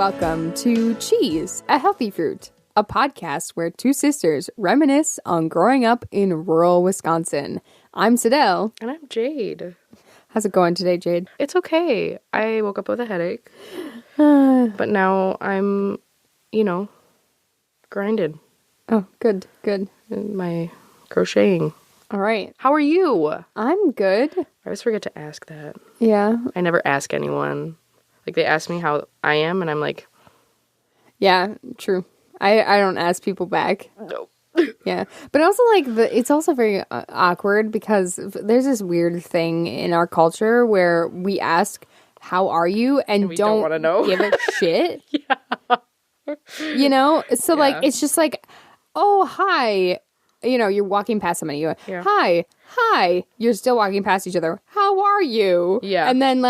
welcome to Cheese, a Healthy Fruit, a podcast where two sisters reminisce on growing up in rural Wisconsin. I'm Cydel. And I'm Jade. How's it going today, Jade? It's okay. I woke up with a headache. But now I'm, grinded. Oh, good. In my crocheting. All right. How are you? I'm good. I always forget to ask that. Yeah. I never ask anyone. Like, they ask me how I am, and I'm like... Yeah, true. I don't ask people back. No. Yeah. But also, it's also very awkward because there's this weird thing in our culture where we ask, how are you? And we don't want to know. Give a shit. Yeah. So, it's just like, oh, hi. You're walking past somebody. You go, hi. You're still walking past each other. How are you? Yeah. And then,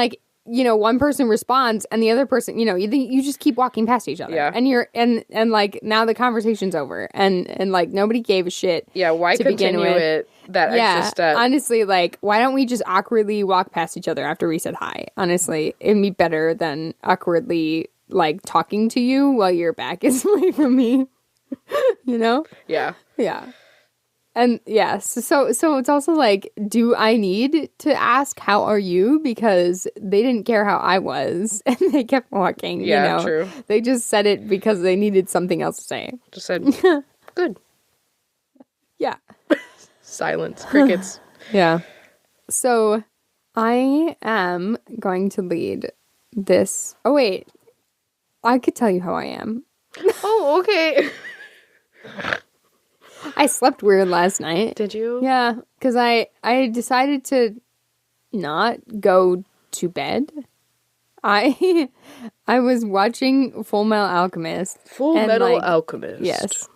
one person responds and the other person, you just keep walking past each other. Yeah. And now the conversation's over and nobody gave a shit. Yeah, why continue it that extra step? Honestly, why don't we just awkwardly walk past each other after we said hi? Honestly, it'd be better than awkwardly, talking to you while your back is away from me. Yeah. Yeah. And so it's also do I need to ask how are you? Because they didn't care how I was and they kept walking. Yeah, true. They just said it because they needed something else to say. Just said, good. Yeah. Silence. Crickets. Yeah. So I am going to lead this. Oh, wait. I could tell you how I am. Oh, okay. I slept weird last night. Did you? Yeah, because I decided to not go to bed. I was watching Full Metal Alchemist. Full Metal Alchemist. Yes.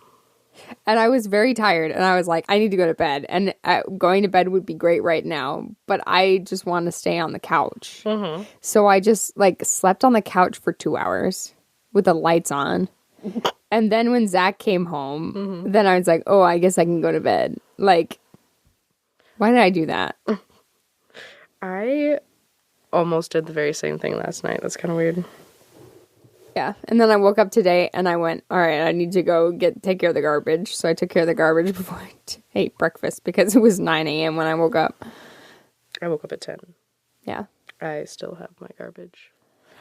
And I was very tired, and I was like, I need to go to bed. And going to bed would be great right now, but I just want to stay on the couch. Mm-hmm. So I just, slept on the couch for 2 hours with the lights on. And then when Zach came home, then I was like, oh, I guess I can go to bed. Why did I do that? I almost did the very same thing last night. That's kind of weird. Yeah. And then I woke up today and I went, all right, I need to go take care of the garbage. So I took care of the garbage before I ate breakfast because it was 9 a.m. when I woke up. I woke up at 10. Yeah. I still have my garbage.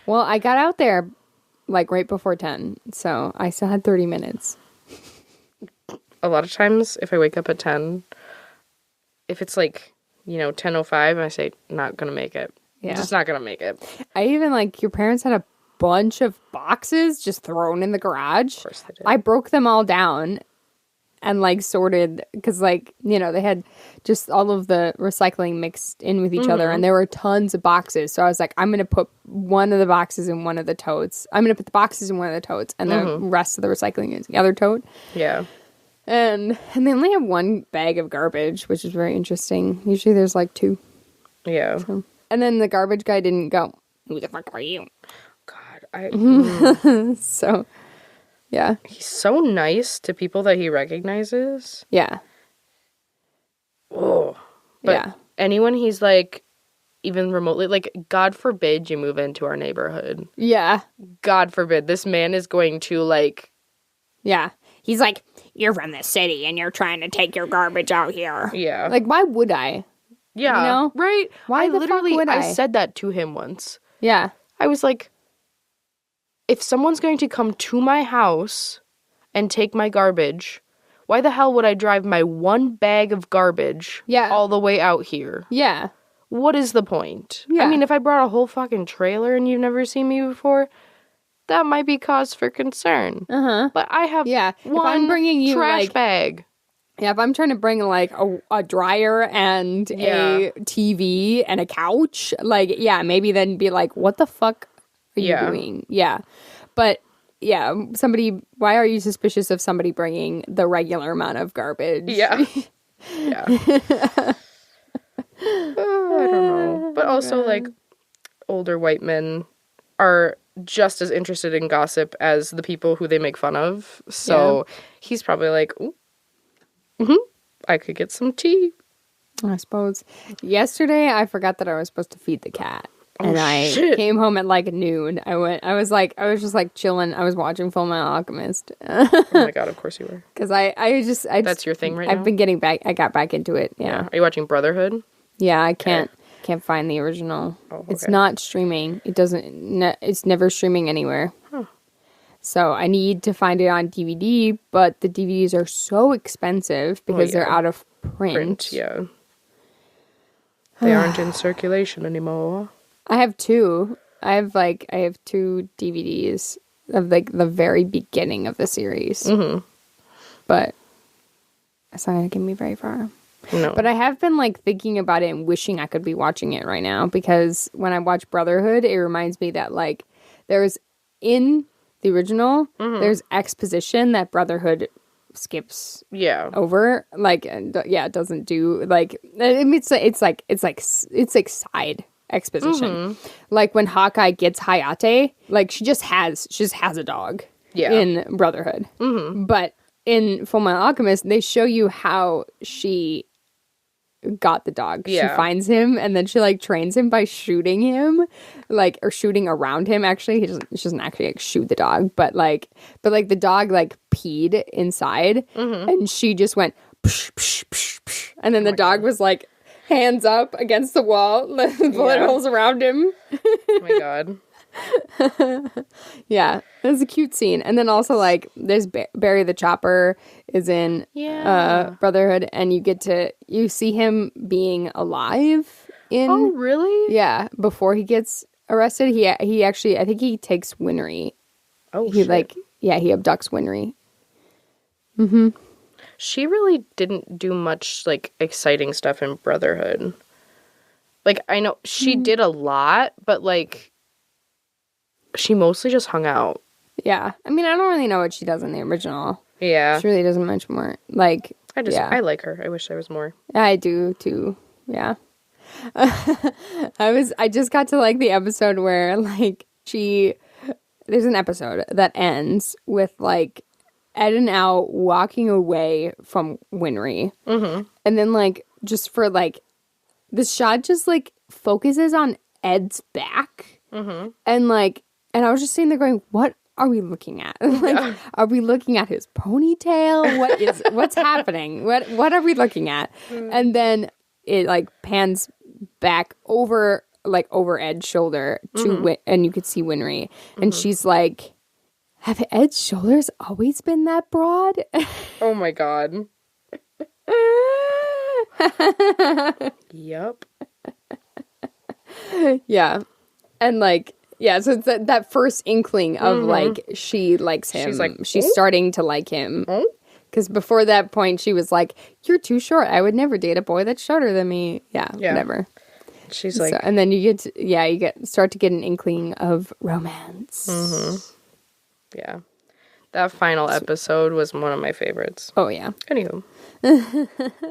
Well, I got out there right before 10. So I still had 30 minutes. A lot of times if I wake up at 10, if it's 10:05 and I say, not going to make it. Yeah. Just not going to make it. I even your parents had a bunch of boxes just thrown in the garage. Of course they did. I broke them all down and sorted because they had just all of the recycling mixed in with each other and there were tons of boxes. So I was like, I'm going to put one of the boxes in one of the totes. I'm going to put the boxes in one of the totes and the rest of the recycling in the other tote. Yeah. And they only have one bag of garbage, which is very interesting. Usually there's two. Yeah. So. And then the garbage guy didn't go, who the fuck are you? God, So, yeah. He's so nice to people that he recognizes. Yeah. Oh. But anyone he's even remotely, God forbid you move into our neighborhood. Yeah. God forbid. This man is going to, Yeah. He's like, you're from the city and you're trying to take your garbage out here. Yeah. Why would I? Yeah. Right? Why the fuck would I? I said that to him once. Yeah. I was like, if someone's going to come to my house and take my garbage, why the hell would I drive my one bag of garbage all the way out here? Yeah. What is the point? Yeah. I mean, if I brought a whole fucking trailer and you've never seen me before, that might be cause for concern. Uh-huh. But I have one if I'm bringing you trash bag. Yeah, if I'm trying to bring a dryer and a TV and a couch, maybe then be what the fuck are you doing? Yeah. But why are you suspicious of somebody bringing the regular amount of garbage? Yeah. Yeah. I don't know. But also older white men are just as interested in gossip as the people who they make fun of. So he's probably ooh. I could get some tea. I suppose. Yesterday, I forgot that I was supposed to feed the cat. And I came home at like noon. I was just like chilling. I was watching Full Metal Alchemist. Oh my god, of course you were. Because That's your thing right now? I've been getting back. I got back into it. Yeah. Are you watching Brotherhood? Yeah, I can't find the original. Oh, okay. It's not streaming. It's never streaming anywhere. Huh. So I need to find it on DVD, but the DVDs are so expensive because they're out of print. Yeah. They aren't in circulation anymore. I have two. I have two DVDs of like the very beginning of the series. Mm-hmm. But it's not going to get me very far. No. But I have been like thinking about it and wishing I could be watching it right now, because when I watch Brotherhood, it reminds me that like there's in the original, there's exposition that Brotherhood skips over. Like, it doesn't do like, I mean, it's like side exposition. Like when Hawkeye gets Hayate, like she just has a dog in Brotherhood. But in Full Metal Alchemist, they show you how she got the dog. She finds him and then she like trains him by shooting him, like, or shooting around him. Actually, she doesn't actually like shoot the dog, but the dog like peed inside and she just went psh, psh, psh, psh, and then the dog was like hands up against the wall, bullet holes around him. Oh my god. Yeah, it was a cute scene. And then also like there's Barry the Chopper is in Brotherhood, and you see him being alive in. Oh really? Yeah, before he gets arrested, he actually, I think he takes Winry. Oh, he he abducts Winry. She really didn't do much like exciting stuff in Brotherhood. Like I know she did a lot, but like she mostly just hung out. Yeah. I mean, I don't really know what she does in the original. Yeah. She really doesn't much more. Like, I like her. I wish there was more. I do too. Yeah. I just got to like the episode where like there's an episode that ends with like Ed and Al walking away from Winry. And then like just for like the shot just like focuses on Ed's back. And like, and I was just sitting there going, what are we looking at? Like, are we looking at his ponytail? What's happening? What are we looking at? And then it like pans back over Ed's shoulder to and you could see Winry. And she's like, have Ed's shoulders always been that broad? Oh my god. Yup. Yeah. And like, yeah, so it's that first inkling of like she likes him. She's starting to like him. Because before that point, she was like, "You're too short. I would never date a boy that's shorter than me." Yeah. Whatever. She's like, and then you start to get an inkling of romance. Yeah, that final episode was one of my favorites. Oh yeah. Anywho.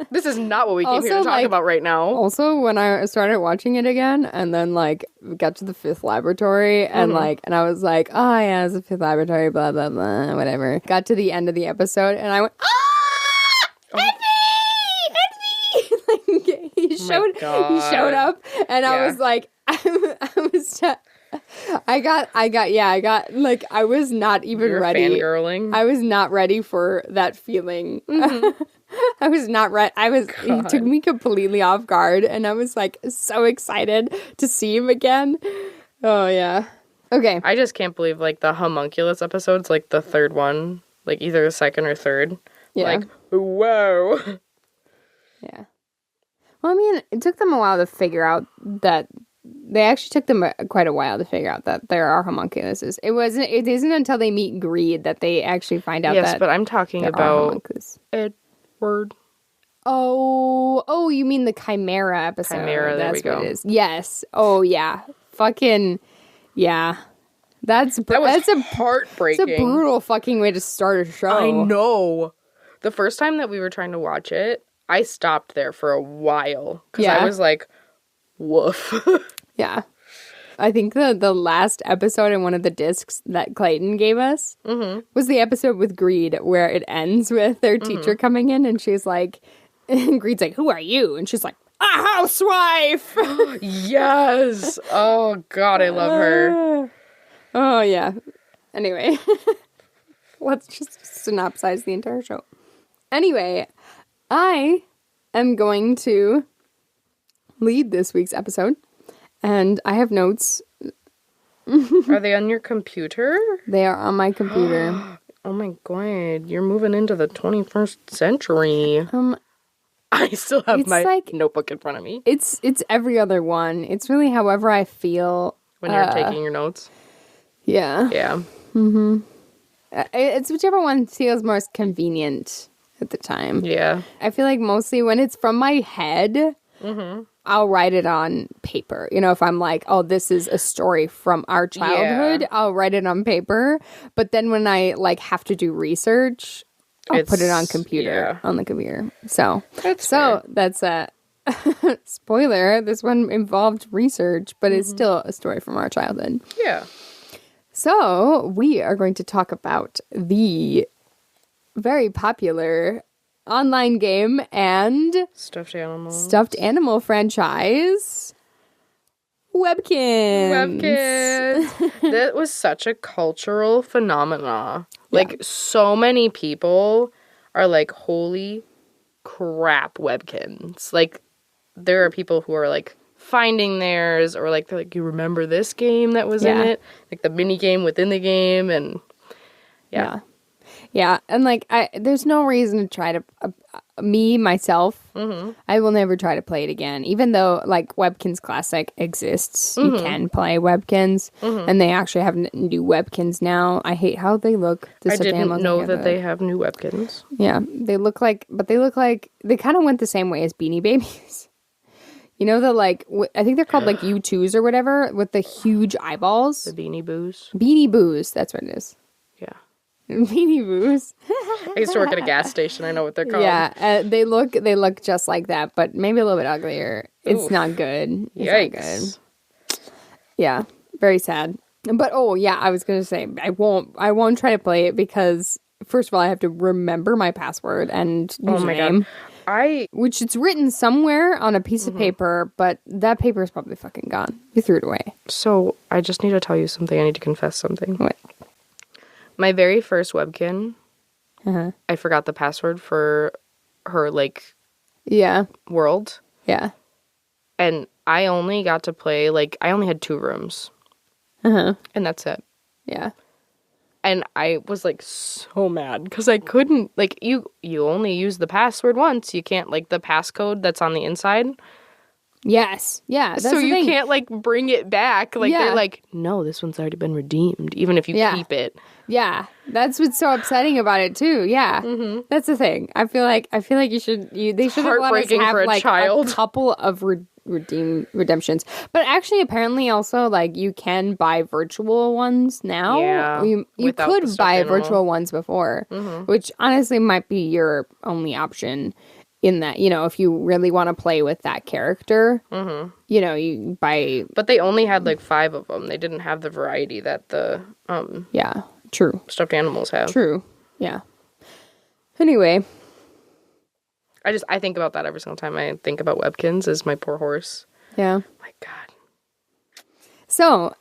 This is not what we came here to talk about right now. Also, when I started watching it again, and then like we got to the fifth laboratory, and and I was like, oh yeah, it's the fifth laboratory, blah blah blah, whatever. Got to the end of the episode, and I went, Henry! Like he showed up, and I was like, I got like I was not even ready. Fangirling. I was not ready for that feeling. I was not ready. It took me completely off guard, and I was like so excited to see him again. Oh yeah. Okay. I just can't believe like the homunculus episode's like the third one, like either the second or third. Yeah. Like whoa. Yeah. Well, I mean, it took them a while to figure out that. They actually took them quite a while to figure out that there are homunculuses. It isn't until they meet Greed that they actually find out that. Yes, but I'm talking about Edward. Oh, you mean the Chimera episode? Chimera, there we go. What it is. Yes. Oh yeah. Fucking yeah. That's heartbreaking. It's a brutal fucking way to start a show. I know. The first time that we were trying to watch it, I stopped there for a while because I was like, woof. Yeah. I think the last episode in one of the discs that Clayton gave us was the episode with Greed, where it ends with their teacher coming in, and she's like, and Greed's like, who are you? And she's like, a housewife. Yes. Oh, God, I love her. Oh, yeah. Anyway, let's just synopsize the entire show. Anyway, I am going to lead this week's episode, and I have notes. Are they on your computer? They are on my computer. Oh my God, you're moving into the 21st century. I still have my notebook in front of me. It's every other one. It's really however I feel. When you're taking your notes? Yeah. Yeah. Mm-hmm. It's whichever one feels most convenient at the time. Yeah. I feel like mostly when it's from my head, I'll write it on paper. You know, if I'm like, oh, this is a story from our childhood, I'll write it on paper. But then when I like have to do research, I'll put it on the computer. So that's a spoiler. This one involved research, but it's still a story from our childhood. Yeah. So we are going to talk about the very popular online game and stuffed animal franchise, Webkinz. That was such a cultural phenomena. Like, so many people are like, holy crap, Webkinz. Like, there are people who are like finding theirs, or like, they're like, you remember this game that was in it? Like the mini game within the game, and yeah, and like, there's no reason to try to, myself, I will never try to play it again. Even though, like, Webkinz Classic exists, you can play Webkinz, and they actually have new Webkinz now. I hate how they look. I didn't know that they have new Webkinz. Yeah, they kind of went the same way as Beanie Babies. You know, the, like, I think they're called, like, U2s or whatever, with the huge eyeballs. The Beanie Boos. Beanie Boos, that's what it is. Yeah. Beanie Boos. I used to work at a gas station. I know what they're called. Yeah, they look just like that, but maybe a little bit uglier. It's not good. It's not good. Yeah, very sad. But I was gonna say I won't try to play it because first of all I have to remember my password and username. Oh my God. Which it's written somewhere on a piece of paper, but that paper is probably fucking gone. You threw it away. So I just need to tell you something. I need to confess something. What? My very first Webkin, I forgot the password for her, like, world. Yeah. And I only got to play, like, I only had 2 rooms. And that's it. Yeah. And I was, like, so mad because I couldn't, like, you only use the password once. You can't, like, the passcode that's on the inside. Yes. Yeah. So you can't, like, bring it back. Like, they're like, no, this one's already been redeemed, even if you keep it. Yeah. That's what's so upsetting about it, too. Yeah. That's the thing. I feel like they should have let us have, like, a couple of redemptions. But actually, apparently, also, like, you can buy virtual ones now. Yeah. You could buy virtual ones before, which honestly might be your only option. In that, you know, if you really want to play with that character, you know, you buy. But they only had like 5 of them. They didn't have the variety that the true stuffed animals have. True, yeah. Anyway, I think about that every single time I think about Webkinz. Is my poor horse. Yeah. My God. So,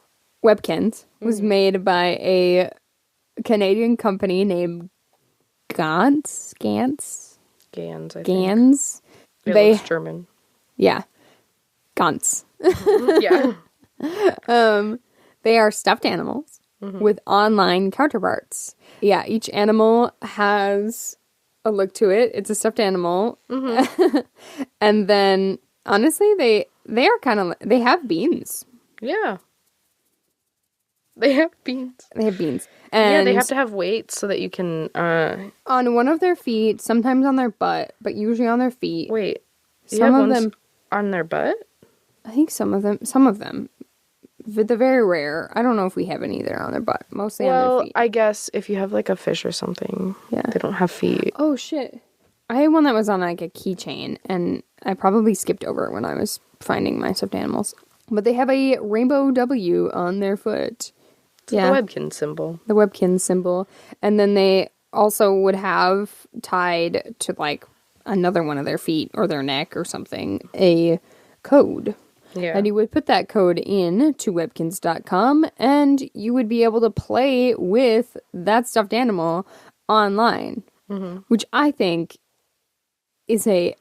Webkinz was made by a Canadian company named Gans, I think. Gans. It's German. Yeah. Gans. Yeah. They are stuffed animals with online counterparts. Yeah, each animal has a look to it. It's a stuffed animal. And then, honestly, they are kind of, they have beans. Yeah. They have beans. And they have to have weights so that you can... on one of their feet, sometimes on their butt, but usually on their feet. Wait. Some of them... on their butt? I think some of them. The very rare. I don't know if we have any that are on their butt. Mostly on their feet. Well, I guess if you have like a fish or something, they don't have feet. Oh, shit. I had one that was on like a keychain, and I probably skipped over it when I was finding my stuffed animals. But they have a rainbow W on their foot. The Webkinz symbol. The Webkinz symbol. And then they also would have tied to, like, another one of their feet or their neck or something a code. Yeah. And you would put that code in to webkinz.com and you would be able to play with that stuffed animal online, which I think is a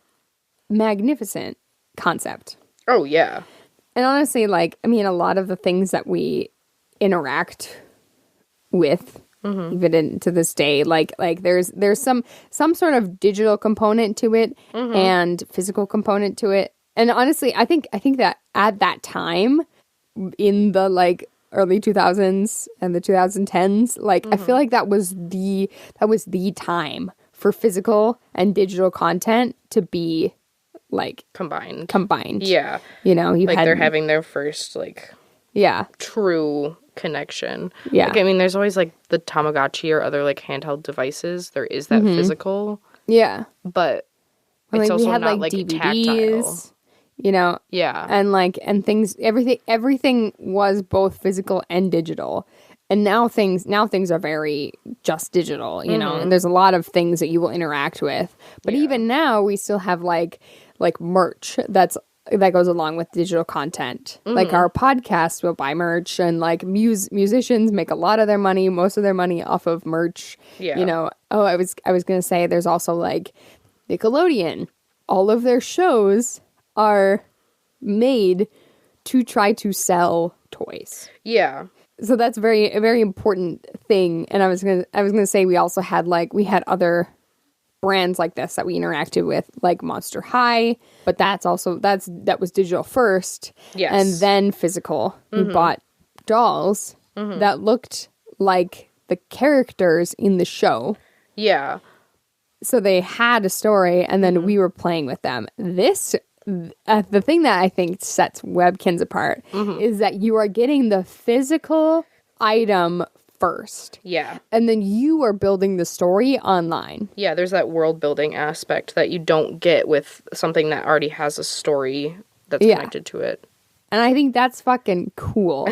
magnificent concept. Oh, yeah. And honestly, like, I mean, a lot of the things that we interact with, even to this day, like there's some sort of digital component to it and physical component to it. And honestly, I think that at that time, in the like early 2000s and the 2010s, like I feel like that was the time for physical and digital content to be like combined. Yeah. You know, you like had, they're having their first like true connection. Yeah. Like, I mean, there's always like the Tamagotchi or other like handheld devices. There is that physical. Yeah. But And, it's like, also we had not like like DVDs, tactile. you know. Yeah. And things, everything was both physical and digital. And now things are very just digital, you know. And there's a lot of things that you will interact with. But even now we still have like merch that goes along with digital content. Like our podcasts will buy merch, and like musicians make a lot of their money, most of their money off of merch. Yeah. You know. Oh, I was gonna say there's also like Nickelodeon. All of their shows are made to try to sell toys. Yeah. So that's a very important thing. And I was gonna say we also had other brands like this that we interacted with, like Monster High, but that was digital first, Yes. and then physical. We bought dolls that looked like the characters in the show. Yeah. So they had a story, and then we were playing with them. The thing that I think sets Webkinz apart is that you are getting the physical item first. Yeah. And then you are building the story online. Yeah, there's that world building aspect that you don't get with something that already has a story that's connected to it. And I think that's fucking cool.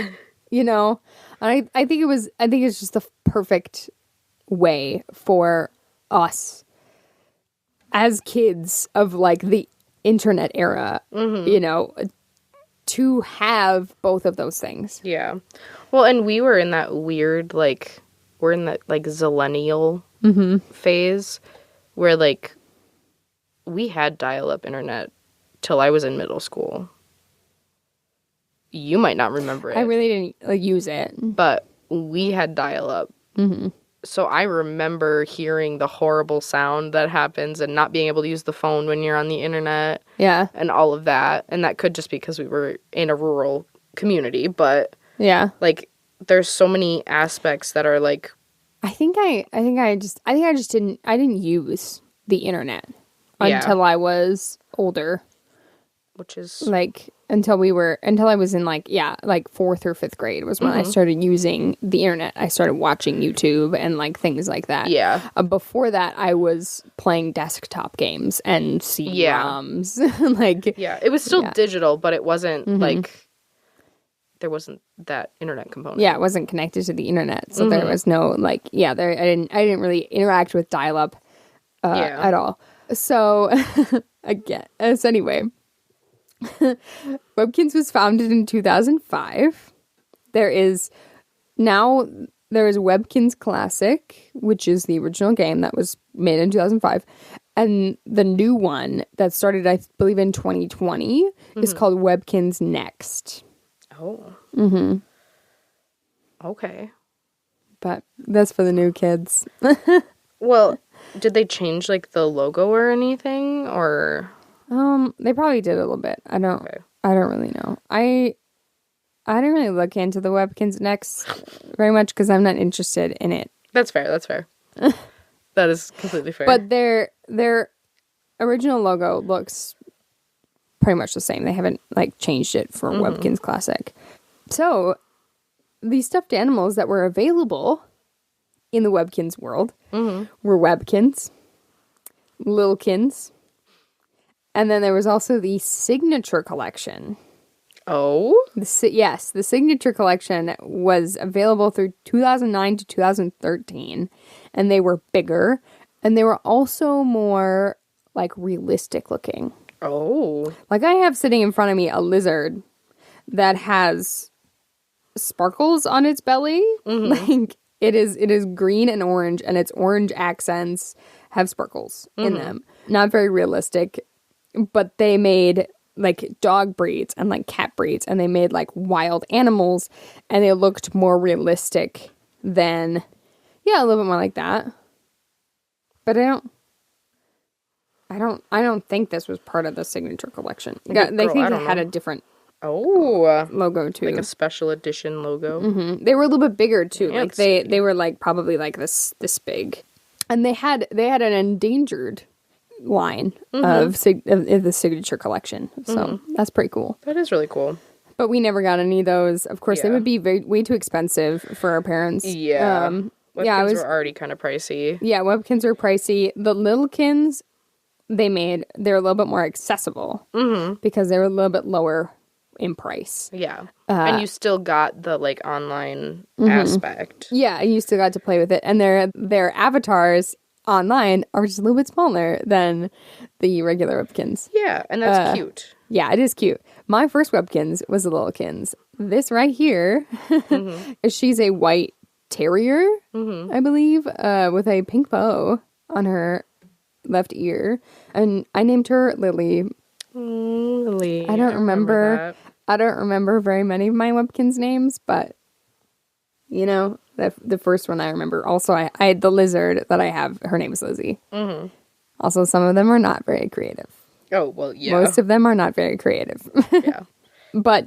You know? And I think it's just the perfect way for us as kids of like the internet era, you know, to have both of those things. Yeah. Well, and we were in that weird, like, we're in that, like, zillennial phase where, like, we had dial-up internet till I was in middle school. You might not remember it. I really didn't like use it. But we had dial-up. So I remember hearing the horrible sound that happens and not being able to use the phone when you're on the internet. Yeah. And all of that. And that could just be because we were in a rural community. But, like, there's so many aspects that are, like... I didn't use the internet until I was older. Which is... Like, until I was in, like 4th or 5th grade was when I started using the internet. I started watching YouTube and, like, things like that. Yeah. Before that, I was playing desktop games and CD-ROMs. Yeah, it was still digital, but it wasn't, like... There wasn't that internet component. Yeah, it wasn't connected to the internet. So there was no, like... I didn't really interact with dial-up at all. So, anyway... Webkinz was founded in 2005. There is Webkinz Classic, which is the original game that was made in 2005, and the new one that started, I believe, in 2020 is called Webkinz Next. Oh. Okay. But that's for the new kids. Well, did they change like the logo or anything, or? They probably did a little bit. I don't really know. I didn't really look into the Webkinz Next very much because I'm not interested in it. That's fair. That is completely fair. But their original logo looks pretty much the same. They haven't like changed it for Webkinz Classic. So these stuffed animals that were available in the Webkinz world were Webkinz, Lilkins, and then there was also the Signature Collection. Oh? The Signature Collection was available through 2009 to 2013, and they were bigger, and they were also more like realistic looking. Oh. Like I have sitting in front of me a lizard that has sparkles on its belly. Like it is green and its orange accents have sparkles in them. Not very realistic, but they made like dog breeds and like cat breeds, and they made like wild animals, and they looked more realistic than, a little bit more like that. But I don't think this was part of the signature collection. They think it had a different logo too, like a special edition logo. They were a little bit bigger too. Yeah, like they were like probably like this big, and they had an endangered line of the signature collection. So that's pretty cool. That is really cool. But we never got any of those. Of course, they would be way too expensive for our parents. Yeah. Webkinz were already kind of pricey. Yeah, Webkinz are pricey. The Littlekins they're a little bit more accessible because they were a little bit lower in price. Yeah. And you still got the like online aspect. Yeah, you still got to play with it. And their avatars online are just a little bit smaller than the regular Webkinz. Yeah, and that's cute. Yeah, it is cute. My first Webkinz was a Littlekins. This right here, she's a white terrier, I believe, with a pink bow on her left ear. And I named her Lily. Lily. I don't remember very many of my Webkinz names, but the first one I remember. Also, I had the lizard that I have. Her name is Lizzie. Also, some of them are not very creative. Oh, well, yeah. Most of them are not very creative. Yeah. But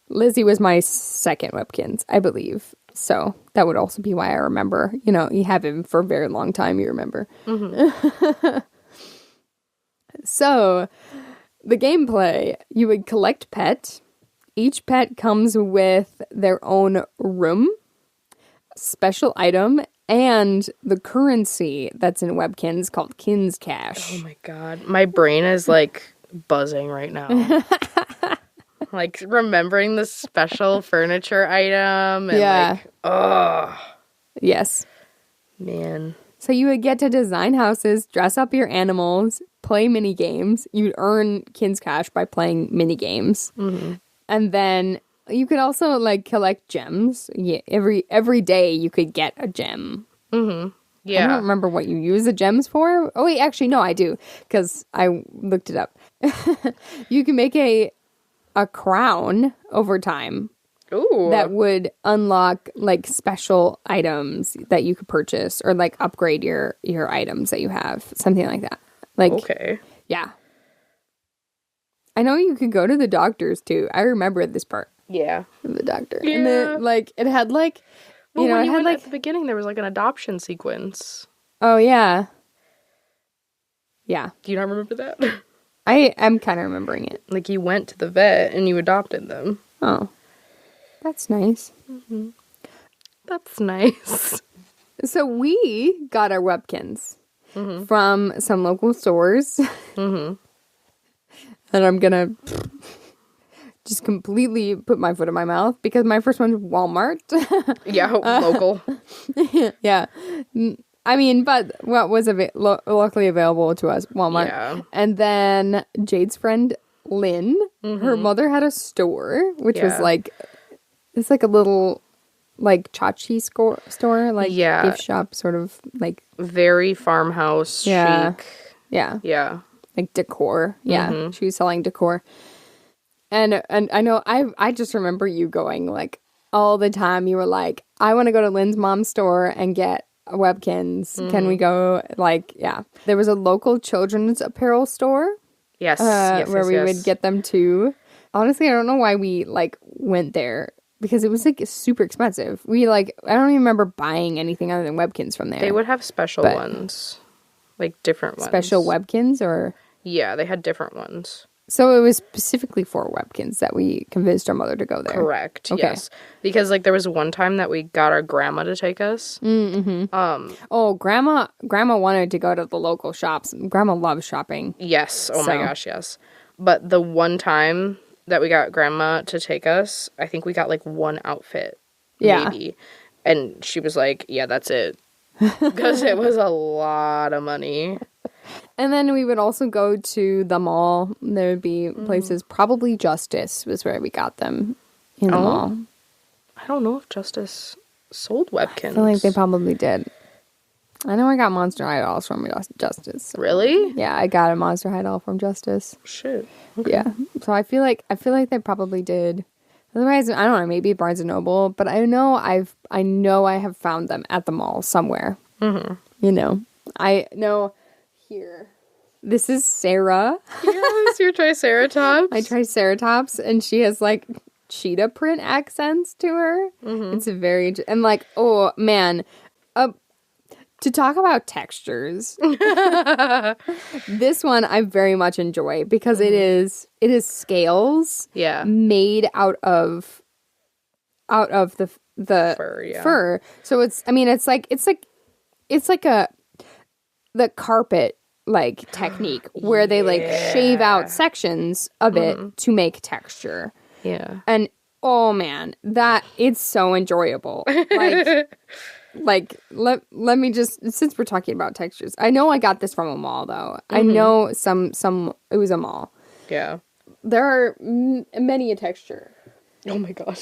Lizzie was my second Webkinz, I believe. So that would also be why I remember. You have him for a very long time, you remember. So, the gameplay, you would collect pet. Each pet comes with their own room, special item, and the currency that's in Webkinz called Kinz Cash. Oh my god. My brain is like buzzing right now. Like remembering the special furniture item and Yes. Man. So you would get to design houses, dress up your animals, play mini games. You'd earn Kinz Cash by playing mini games. And then you could also like collect gems. Yeah, every day you could get a gem. Yeah. I don't remember what you use the gems for. Oh wait, actually no, I do, because I looked it up. You can make a crown over time. Ooh. That would unlock like special items that you could purchase, or like upgrade your items that you have, something like that. Like, okay. Yeah. I know you could go to the doctors too. I remember this part. Yeah. The doctor. Yeah. And then like it had like when it you had went like at the beginning there was like an adoption sequence. Oh yeah. Yeah. Do you not remember that? I'm kind of remembering it. Like you went to the vet and you adopted them. Oh. That's nice. That's nice. So we got our Webkinz from some local stores. And I'm going to just completely put my foot in my mouth because my first one's Walmart. Yeah, local. Yeah. I mean, but what was locally available to us, Walmart. Yeah. And then Jade's friend, Lynn, her mother had a store, which was like, it's like a little, like, tchotchke store, like, gift shop, sort of, like. Very farmhouse chic. Yeah. Yeah. Like decor. Yeah. She was selling decor. And I know, I just remember you going, like, all the time. You were like, I want to go to Lynn's mom's store and get a Webkinz. Can we go? Like, yeah. There was a local children's apparel store. Yes. Where we would get them too. Honestly, I don't know why we, like, went there. Because it was, like, super expensive. We, like, I don't even remember buying anything other than Webkinz from there. They would have special ones. Like, different ones. Special Webkinz, or? Yeah, they had different ones. So it was specifically for Webkinz that we convinced our mother to go there. Correct, yes. Because, like, there was one time that we got our grandma to take us. Oh, Grandma wanted to go to the local shops. Grandma loves shopping. Yes. Oh, my gosh, yes. But the one time that we got grandma to take us, I think we got like one outfit, maybe. And she was like, yeah, that's it. Because it was a lot of money. And then we would also go to the mall. There would be places, probably Justice was where we got them in the mall. I don't know if Justice sold Webkinz. I feel like they probably did. I know I got Monster High dolls from Justice. Really? Yeah, I got a Monster High doll from Justice. Shit. Okay. Yeah. So I feel like they probably did. Otherwise, I don't know, maybe Barnes and Noble, but I know I have found them at the mall somewhere. Mm-hmm. You know. I know here. This is Sarah. Yes, your Triceratops. My Triceratops, and she has like cheetah print accents to her. Mm-hmm. It's a very, and like, oh man, to talk about textures, this one I very much enjoy because it is scales, made out of the fur. So it's like the carpet like technique where they like shave out sections of it to make texture. Yeah. And oh man, that it's so enjoyable. Like let me just, since we're talking about textures, I know I got this from a mall though. Mm-hmm. I know some it was a mall. Yeah. There are many a texture. Oh my god.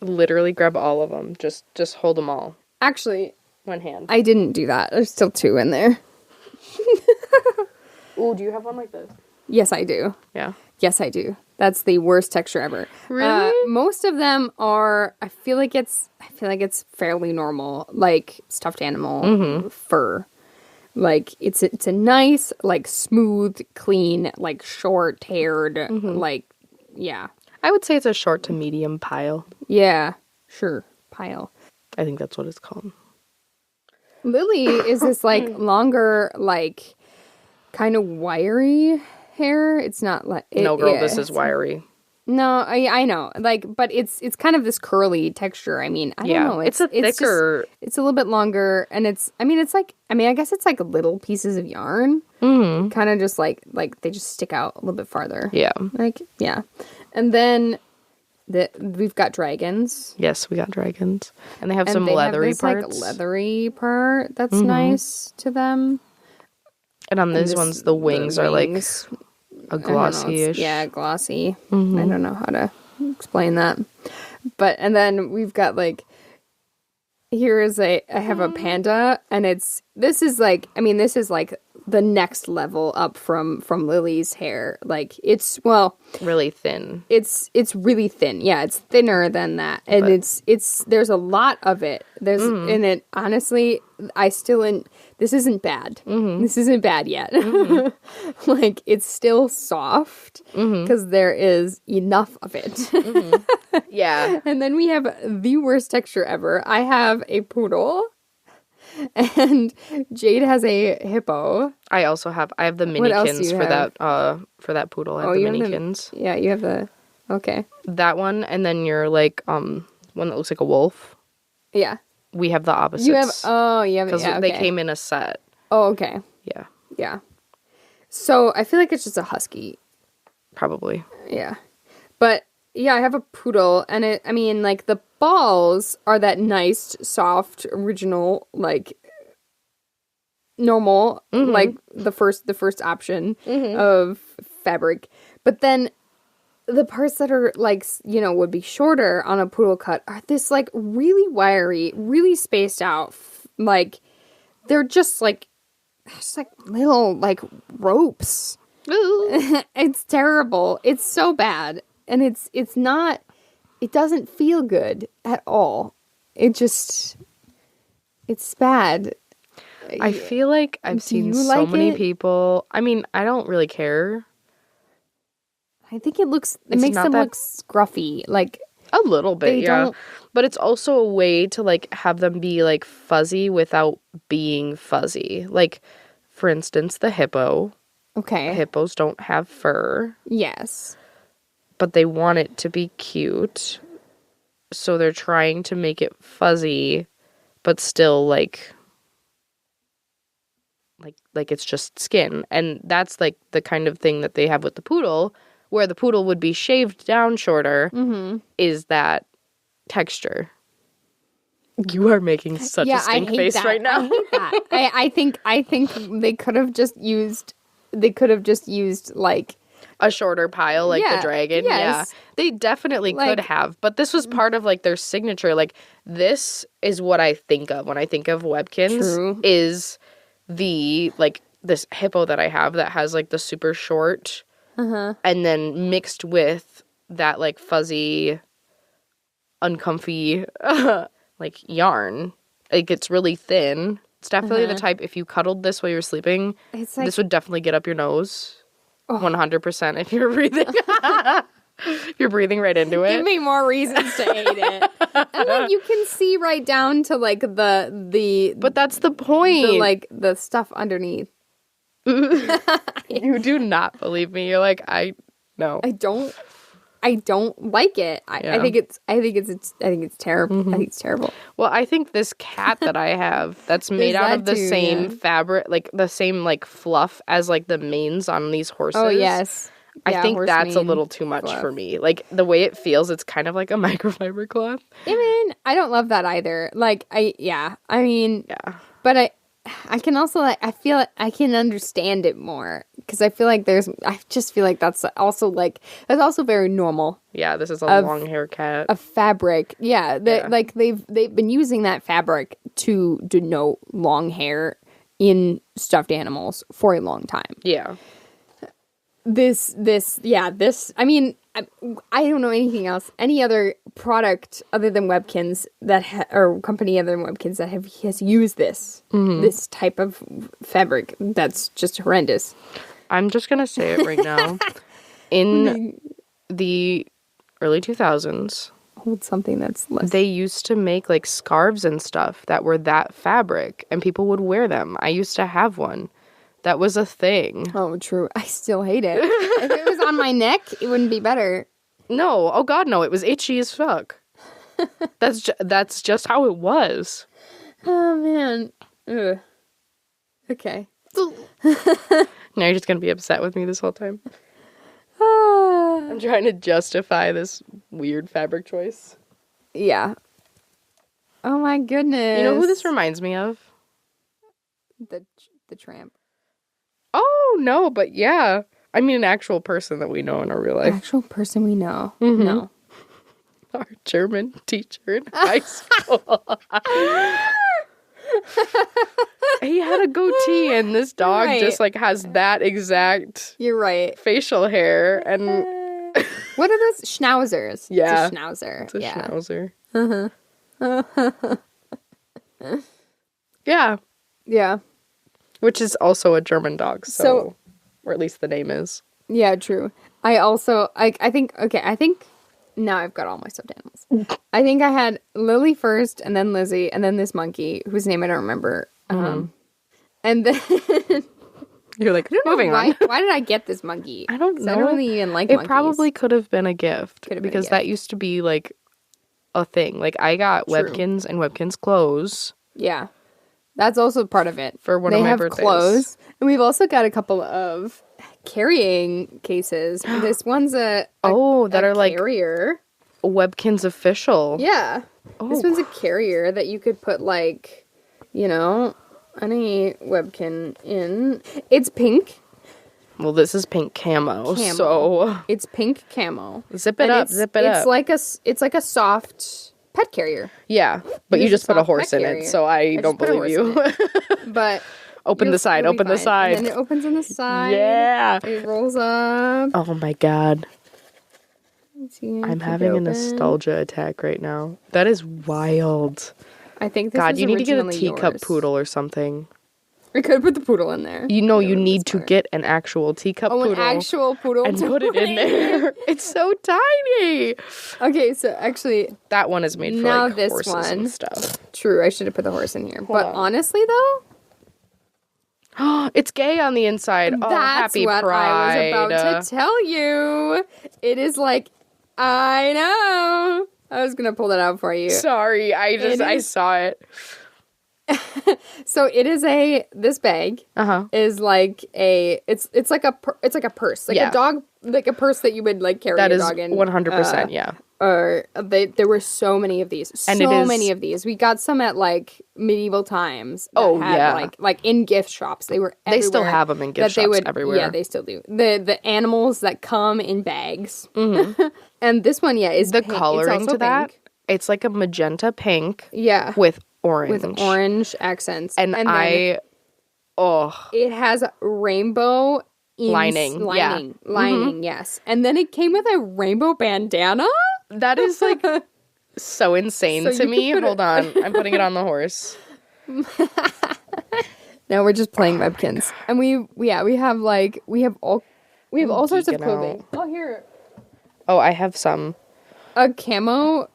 Literally grab all of them. Just hold them all. Actually, one hand. I didn't do that. There's still 2 in there. Oh, do you have one like this? Yes, I do. Yeah. Yes, I do. That's the worst texture ever. Really? Most of them are. I feel like it's fairly normal, like stuffed animal fur. Like it's a nice, like smooth, clean, like short haired, like yeah. I would say it's a short to medium pile. Yeah, sure, pile. I think that's what it's called. Lily is this like longer, like kind of wiry hair. It's not like no, girl, this is wiry. No, I know, like, but it's kind of this curly texture. I mean, I don't know. It's a thicker. It's a little bit longer, and I guess it's like little pieces of yarn, kind of just like they just stick out a little bit farther. Yeah, like yeah, and then we've got dragons. Yes, we got dragons, and they have some leathery parts. Like leathery part that's nice to them. And on these ones, the wings are like a glossy-ish. Yeah, glossy. I don't know how to explain that. But, and then we've got like, I have a panda, and this is like the next level up from Lily's hair. Like it's really thin. It's really thin. Yeah, it's thinner than that, and it's there's a lot of it. There's in it. Honestly, this isn't bad. This isn't bad yet. Like it's still soft because there is enough of it. Yeah, and then we have the worst texture ever. I have a poodle. And Jade has a hippo. I have the minikins for that poodle. I have the minikins. Yeah, you have okay. That one, and then you're like one that looks like a wolf. Yeah. We have the opposites. Because they came in a set. Oh, okay. Yeah. Yeah. So I feel like it's just a husky. Probably. Yeah. But yeah, I have a poodle, and the balls are that nice, soft, original, like normal, like the first option of fabric. But then the parts that are like, would be shorter on a poodle cut are this like really wiry, really spaced out, like they're just like little like ropes. It's terrible. It's so bad. And it's not, it doesn't feel good at all. It's bad. I feel like I've seen so many people. I mean, I don't really care. I think it makes them look scruffy. Like a little bit, yeah. But it's also a way to like have them be like fuzzy without being fuzzy. Like, for instance, the hippo. Okay. Hippos don't have fur. Yes. But they want it to be cute, so they're trying to make it fuzzy, but still like it's just skin. And that's like the kind of thing that they have with the poodle, where the poodle would be shaved down shorter, is that texture. You are making such a stink face right now. I hate that. I think they could have just used like a shorter pile like the dragon. Yes. Yeah. They definitely could have, but this was part of like their signature. Like this is what I think of when I think of Webkinz is the like this hippo that I have that has like the super short and then mixed with that like fuzzy uncomfy like yarn. Like it's really thin. It's definitely the type if you cuddled this while you were sleeping, this would definitely get up your nose. 100% if you're breathing. If you're breathing right into it. Give me more reasons to hate it. And then you can see right down to like the But that's the point. The stuff underneath. You do not believe me. You're like, no. I don't like it. I think it's terrible. I think it's terrible. Well, I think this cat that I have that's made out of the same fabric, like the same like fluff as like the manes on these horses. Oh yes. I think that's a little too much for me. Like the way it feels, it's kind of like a microfiber cloth. I don't love that either. Like but I can also I feel like I can understand it more because I feel like I just feel like that's also very normal. Yeah, this is a long hair cat. A fabric. Yeah, like they've been using that fabric to denote long hair in stuffed animals for a long time. Yeah. This I mean, I don't know anything else, any other product other than Webkinz or company other than Webkinz that has used this type of fabric. That's just horrendous. I'm just gonna say it right now. In the early 2000s, hold something that's less. They used to make like scarves and stuff that were that fabric, and people would wear them. I used to have one. That was a thing. Oh, true. I still hate it. If it was on my neck, it wouldn't be better. No. Oh, God, no. It was itchy as fuck. That's just how it was. Oh, man. Ugh. Okay. Now you're just going to be upset with me this whole time. I'm trying to justify this weird fabric choice. Yeah. Oh, my goodness. You know who this reminds me of? The tramp. Oh, no, but yeah. I mean, an actual person that we know in our real life. Actual person we know. Mm-hmm. No. Our German teacher in high school. He had a goatee, and this dog just, like, has that exact... You're right. ...facial hair, and... What are those? Schnauzers. Yeah. It's a schnauzer. It's a schnauzer. Uh-huh. Yeah. Yeah. Which is also a German dog, so or at least the name is. Yeah, true. I also, I think now I've got all my stuffed animals. I think I had Lily first, and then Lizzie, and then this monkey, whose name I don't remember. And then... You're like, moving on. Why did I get this monkey? I don't know. I don't really even like monkeys. It probably could have been a gift. Because that used to be, like, a thing. Like, I got Webkinz and Webkinz clothes. Yeah. That's also part of it. For one of my birthdays. They have clothes. And we've also got a couple of carrying cases. This one's a carrier. Webkinz official. Yeah. Oh. This one's a carrier that you could put, like, you know, any Webkin in. It's pink. Well, this is pink camo. So it's pink camo. Zip it up. It's like a soft pet carrier. Yeah, but you just put a horse in it, so I don't believe you. But open the side. Open the side. And then it opens on the side. Yeah. It rolls up. Oh my god. I'm having a nostalgia attack right now. That is wild. I think this God, is you need to get a teacup yours. Poodle or something. We could put the poodle in there. You know, you need to get an actual teacup poodle. An actual poodle. And put it in there. It's so tiny. Okay, so actually... That one is made for, now like, this horses one, and stuff. True, I should have put the horse in here. But honestly, though... It's gay on the inside. Oh, that's happy what Pride. I was about to tell you. It is like... I know. I was going to pull that out for you. Sorry, I saw it. So it is this bag is like it's like a purse, like a dog, like a purse that you would like carry your dog in. That is 100%, yeah. there were so many of these. And many of these. We got some at, like, medieval times. That had, like, in gift shops. They were everywhere. They still have them in gift shops everywhere. Yeah, they still do. The animals that come in bags. Mm-hmm. And this one, is the pink. coloring to that. It's like a magenta pink. Yeah. With orange. With orange accents. And it has rainbow lining. Lining, yes. And then it came with a rainbow bandana. That is, like, so insane to me. Hold on. I'm putting it on the horse. No, we're just playing Webkinz. And we have all sorts of clothing. Out. Oh, here. Oh, I have some. A camo,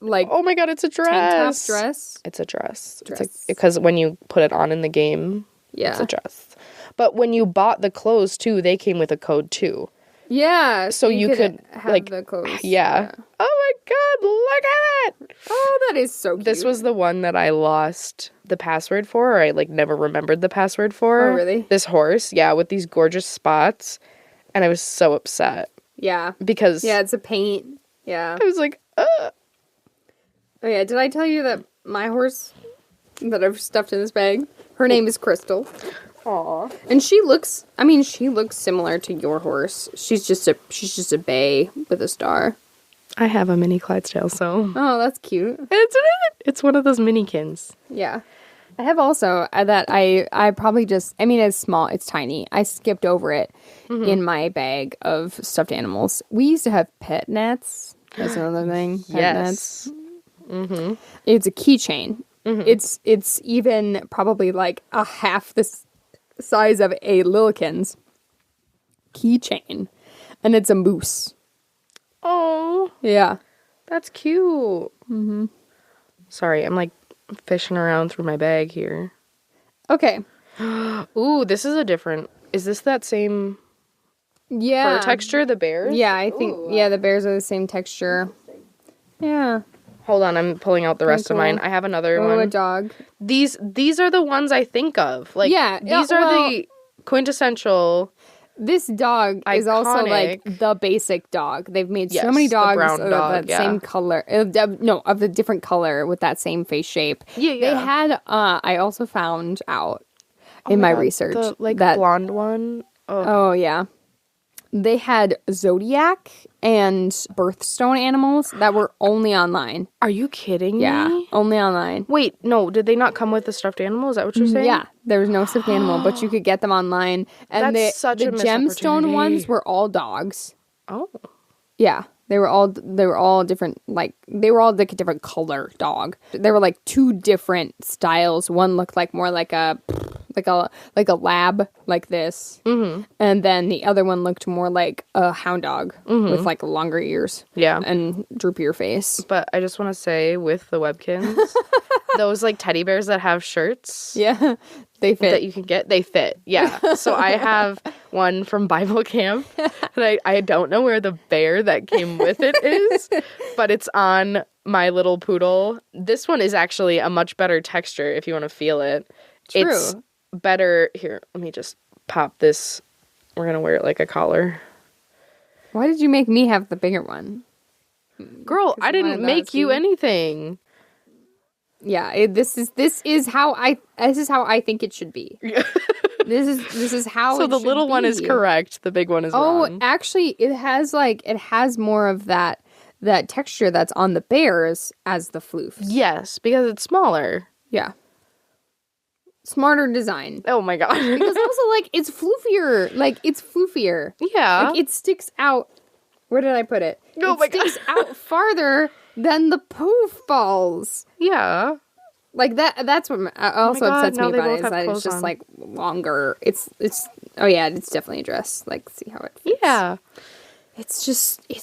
like, oh my god, it's a dress. Tank top dress. It's a dress. Because when you put it on in the game, it's a dress. But when you bought the clothes too, they came with a code too. Yeah. So you could have like the clothes. Yeah. Oh my god, look at it. Oh, that is so cute. This was the one that I lost the password for, or I like never remembered the password for. Oh, really? This horse, with these gorgeous spots. And I was so upset. Yeah. Because it's a paint. Yeah. I was like, Oh yeah, did I tell you that my horse that I've stuffed in this bag, her name is Crystal. aw. And she looks similar to your horse. She's just a bay with a star. I have a mini Clydesdale, so. Oh, that's cute. It's one of those minikins. Yeah. I have also that I probably just, it's small, it's tiny. I skipped over it in my bag of stuffed animals. We used to have pet nets. That's another thing. Pet nets. Mm-hmm. It's a keychain. Mm-hmm. It's even probably like a half the size of a Webkinz keychain. And it's a moose. Oh. Yeah. That's cute. Mm-hmm. Sorry, I'm like fishing around through my bag here. Okay. Ooh, this is a different. Is this that same fur texture, the bears? Yeah, I think the bears are the same texture. Yeah. Hold on, I'm pulling out the rest of mine. I have another one. A dog. These are the ones I think of. Like these are the quintessential. This dog is also like the basic dog. They've made so many dogs brown dog, same color. Of the different color with that same face shape. Yeah, yeah. They had. I also found out in my research that blonde one. Oh yeah, they had Zodiac and birthstone animals that were only online. Are you kidding me? Yeah, only online. Wait, no, did they not come with the stuffed animal? Is that what you're saying? Yeah, there was no stuffed animal, but you could get them online. And That's such a missed gemstone opportunity. ones were all dogs. Oh. Yeah, they were all different. Like they were all like a different color dog. There were like two different styles. One looked like more like a lab like this, and then the other one looked more like a hound dog with like longer ears, and droopier face. But I just want to say, with the Webkinz, those like teddy bears that have shirts, they fit. That you can get, they fit. Yeah. So I have one from Bible camp, and I don't know where the bear that came with it is, but it's on my little poodle. This one is actually a much better texture if you want to feel it. True. It's better. Here, let me just pop this. We're going to wear it like a collar. Why did you make me have the bigger one? Girl, I didn't make you anything. Yeah, this is how I think it should be. This is how. So it the should little one be. is correct. The big one is wrong. Oh, actually, it has more of that texture that's on the bears as the floofs. Yes, because it's smaller. Yeah. Smarter design. Oh my god. Because also, like, it's floofier. Like, it's floofier. Yeah. Like, it sticks out. Where did I put it? Oh my god. It sticks out farther than the poof balls. Yeah. Like, that's what also upsets me about it, is that it's just, like, longer. It's definitely a dress. Like, see how it fits. Yeah.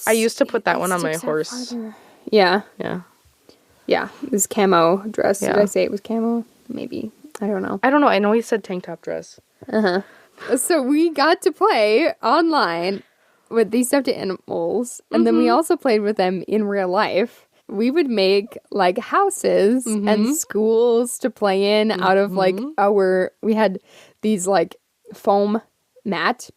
I used to put that one on my horse. Yeah. Yeah. Yeah. This camo dress. Yeah. Did I say it was camo? Maybe. I don't know. I know he said tank top dress. Uh-huh. So we got to play online with these stuffed animals, and then we also played with them in real life. We would make, like, houses and schools to play in out of, like, we had these, like, foam mat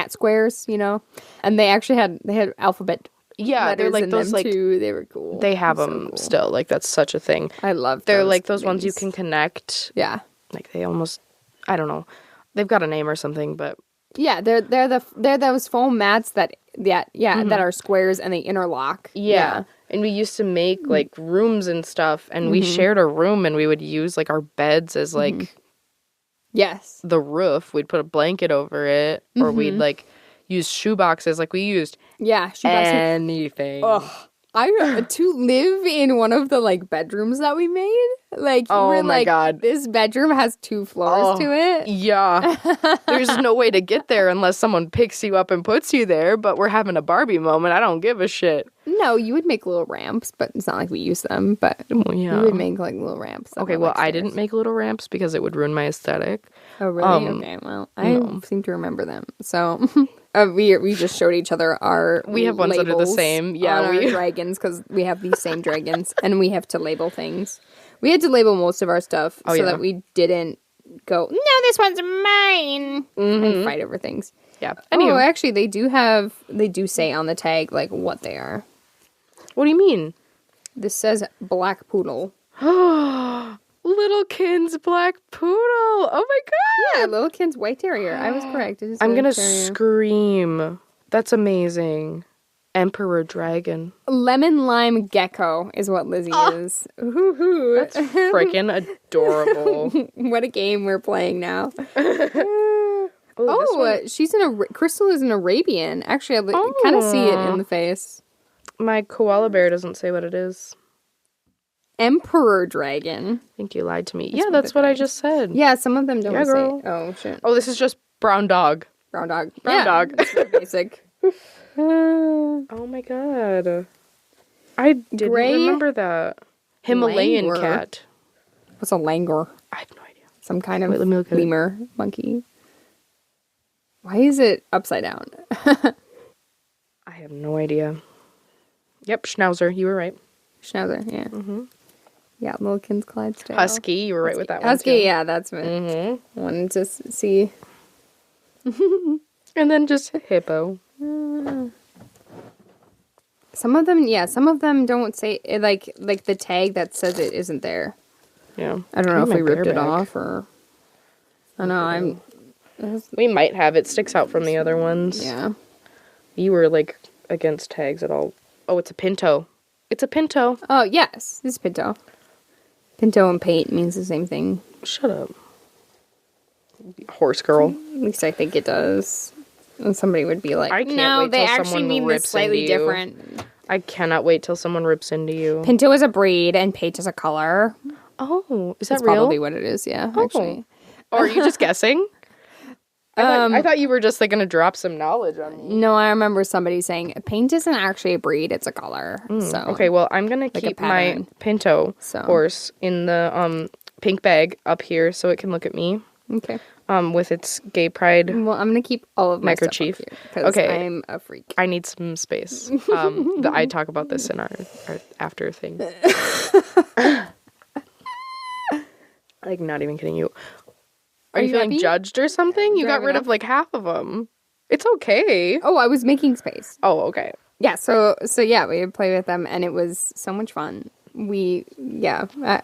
squares, you know, and they actually had alphabet Yeah, they're letters like in those them like too. They were cool. they have So them cool. still. Like that's such a thing. I love. They're those like those ones you things. can connect. Yeah. Like they almost, I don't know, they've got a name or something, but Yeah, they're those foam mats that that are squares and they interlock. yeah. And we used to make like rooms and stuff, and we shared a room, and we would use like our beds as like Yes. the roof. We'd put a blanket over it, or we'd like use shoe boxes. Like we used Yeah. anything. Ugh. To live in one of the like bedrooms that we made, like you were my like, God. this bedroom has 2 floors to it. Yeah. There's no way to get there unless someone picks you up and puts you there, but we're having a Barbie moment. I don't give a shit. No, you would make little ramps, but it's not like we use them. But Yeah. we would make like little ramps. that Okay, were, well, like, I stairs. didn't make little ramps because it would ruin my aesthetic. Oh, really? Okay. Well, I seem to remember them. So we just showed each other our We have ones that are the labels same. Yeah, on our dragons because we have these same dragons and we have to label things. We had to label most of our stuff so that we didn't go, no, this one's mine, and fight over things. Yeah. Oh, actually, they do say on the tag like what they are. What do you mean? This says black poodle. Littlekind's black poodle. Oh my god. Yeah, Littlekind's white terrier. I was correct. It is I'm white gonna terrier. scream. That's amazing. Emperor dragon. Lemon lime gecko is what Lizzie is. Ooh, That's freaking adorable. what a game we're playing now. Oh, she's Crystal is an Arabian. Actually, I kind of see it in the face. my koala bear doesn't say what it is. Emperor dragon. I think you lied to me. That's what I just said. Yeah, some of them don't say. girl. Oh shit. Oh, this is just brown dog. Brown dog. Brown dog. It's very basic. Oh my god. I didn't Gray remember that. Himalayan langur. cat. What's a langur? I have no idea. Some kind of Wait, let me look at it. lemur monkey. Why is it upside down? I have no idea. Yep, Schnauzer. You were right. Schnauzer, yeah. Mm-hmm. Yeah, Littlekind's Clydesdale. Husky. You were right with that one. Husky, too. yeah, that's me. Mm-hmm. Wanted to see. And then just hippo. Some of them don't say it, like the tag that says it isn't there. Yeah. I don't know if my we ripped bear it back. off or. I know We might have. It sticks out from the other ones. Yeah. You were like against tags at all. Oh, it's a pinto. It's a pinto. Oh yes, this is Pinto. Pinto and paint means the same thing. Shut up. Horse girl. At least I think it does. And somebody would be like, I can't no, wait they till actually someone mean this rips slightly into you." different. I cannot wait till someone rips into you. Pinto is a breed and paint is a color. Oh, is that That's real? probably what it is, yeah, actually. Or are you just guessing? I thought you were just like gonna drop some knowledge on me. No, I remember somebody saying paint isn't actually a breed, it's a color. So Okay, well, I'm gonna keep my pattern. pinto So. horse in the pink bag up here so it can look at me. Okay. With its gay pride. Well, I'm gonna keep all of my Microchief. stuff up here because Okay. I'm a freak. I need some space. I talk about this in our after thing. Like, not even kidding you. Are you feeling happy? judged or something? You got Driving rid up? of like half of them. It's okay. Oh, I was making space. Oh, okay. Yeah, so yeah, we would play with them, and it was so much fun. We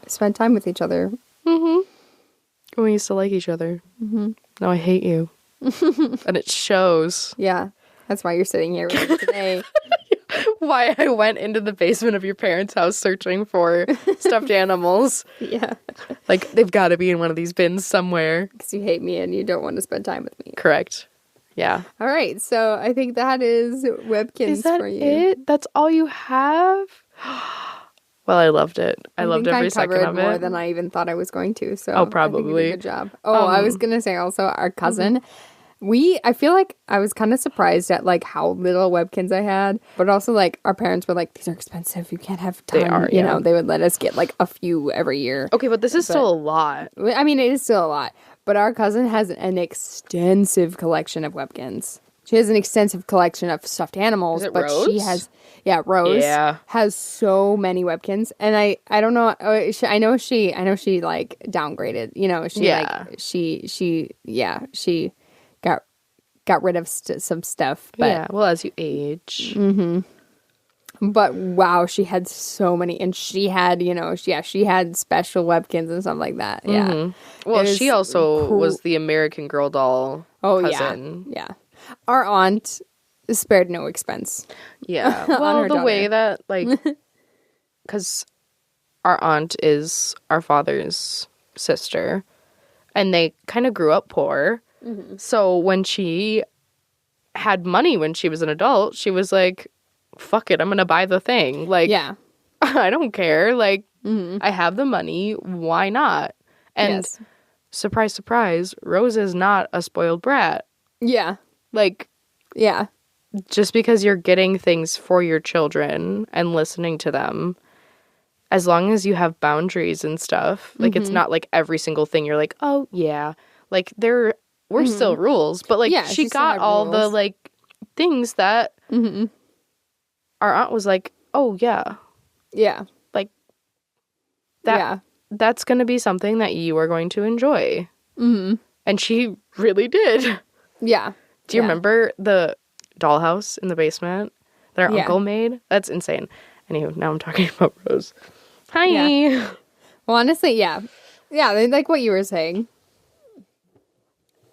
spent time with each other. We used to like each other. Now I hate you. And it shows. Yeah, that's why you're sitting here with me today. Why I went into the basement of your parents' house searching for stuffed animals. Yeah, Like, they've got to be in one of these bins somewhere. because you hate me and you don't want to spend time with me. Correct. Yeah. All right, so I think that is Webkinz Is that for you. it? That's all you have? Well, I loved it. I loved think every I second covered of it. more than I even thought I was going to. So Oh, I probably. think you did a good job. Oh, I was gonna say also our cousin. I feel like I was kind of surprised at like how little Webkinz I had, but also like our parents were like, these are expensive. You can't have ton. They are, You yeah. know, they would let us get like a few every year. Okay, but this is still a lot. I mean, it is still a lot, but our cousin has an extensive collection of Webkinz. She has an extensive collection of stuffed animals, Is it but she Rose? has, Rose Yeah. has so many Webkinz, and I don't know. I know she like downgraded. You know, she Yeah. like she got rid of some stuff. But Yeah, well, as you age. But wow, she had so many, and she had, she had special Webkinz and stuff like that. Yeah. Mm-hmm. Well, she also was the American Girl doll cousin. Yeah. Our aunt spared no expense. Yeah. Well, the way that, like, because our aunt is our father's sister, and they kind of grew up poor. Mm-hmm. So when she had money when she was an adult, she was like, fuck it, I'm gonna buy the thing. Like, yeah. I don't care. Like, I have the money. Why not? And surprise, surprise, Rose is not a spoiled brat. Yeah. Like, yeah. Just because you're getting things for your children and listening to them, as long as you have boundaries and stuff, like, it's not like every single thing you're like, oh, yeah. Like, there were still rules, but, like, she got all rules. The, like, things that our aunt was like, oh, yeah. Yeah. Like, that's going to be something that you are going to enjoy. Mm-hmm. And she really did. Yeah. Do you remember the dollhouse in the basement that our uncle made? That's insane. Anywho, now I'm talking about Rose. Hi. Yeah. Well, honestly, yeah. Yeah, like what you were saying.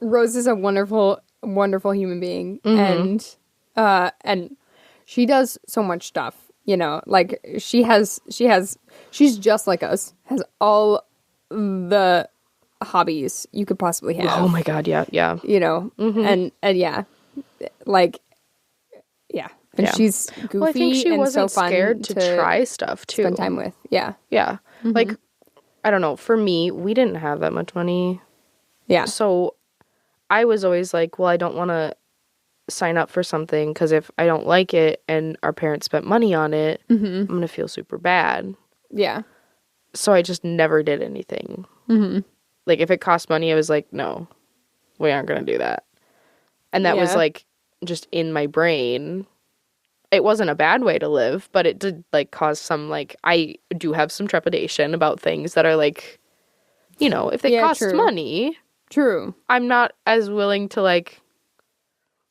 Rose is a wonderful, wonderful human being. And she does so much stuff, like she's just like us, has all the hobbies you could possibly have. Oh my God. Yeah. Yeah. And yeah, like, yeah. And she's goofy, well, I think she wasn't so fun scared to try stuff too. Spend time with. Yeah. Yeah. Like, I don't know. For me, we didn't have that much money. Yeah. So I was always like, well, I don't want to sign up for something because if I don't like it and our parents spent money on it, I'm going to feel super bad. Yeah. So I just never did anything. Like, if it cost money, I was like, no, we aren't going to do that. And that was, like, just in my brain. It wasn't a bad way to live, but it did, like, cause some, like, I do have some trepidation about things that are, like, if they cost money. True. I'm not as willing to, like,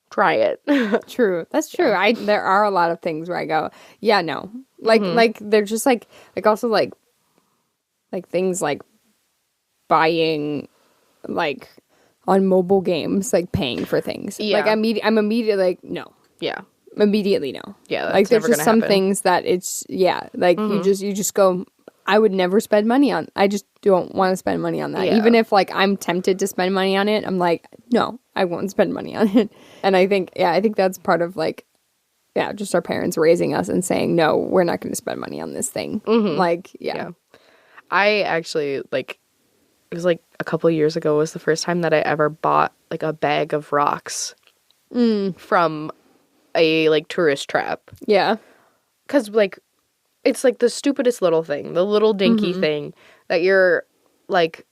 try it. True. That's true. Yeah. There are a lot of things where I go, yeah, no. Like, they're just, like also, like things like buying, like, on mobile games, like, paying for things. Yeah. Like, I'm immediately, like, no. Yeah. Immediately, no. Yeah, that's like, there's never just some happen. things that it's, like, you just go, I would never spend money on, I just don't want to spend money on that. Yeah. Even if, like, I'm tempted to spend money on it, I'm like, no, I won't spend money on it. And I think that's part of, like, just our parents raising us and saying, no, we're not going to spend money on this thing. Like, yeah. I actually, like, it was, like, a couple of years ago was the first time that I ever bought, like, a bag of rocks from a, like, tourist trap. Yeah. Because, like, it's, like, the stupidest little thing, the little dinky thing that you're, like,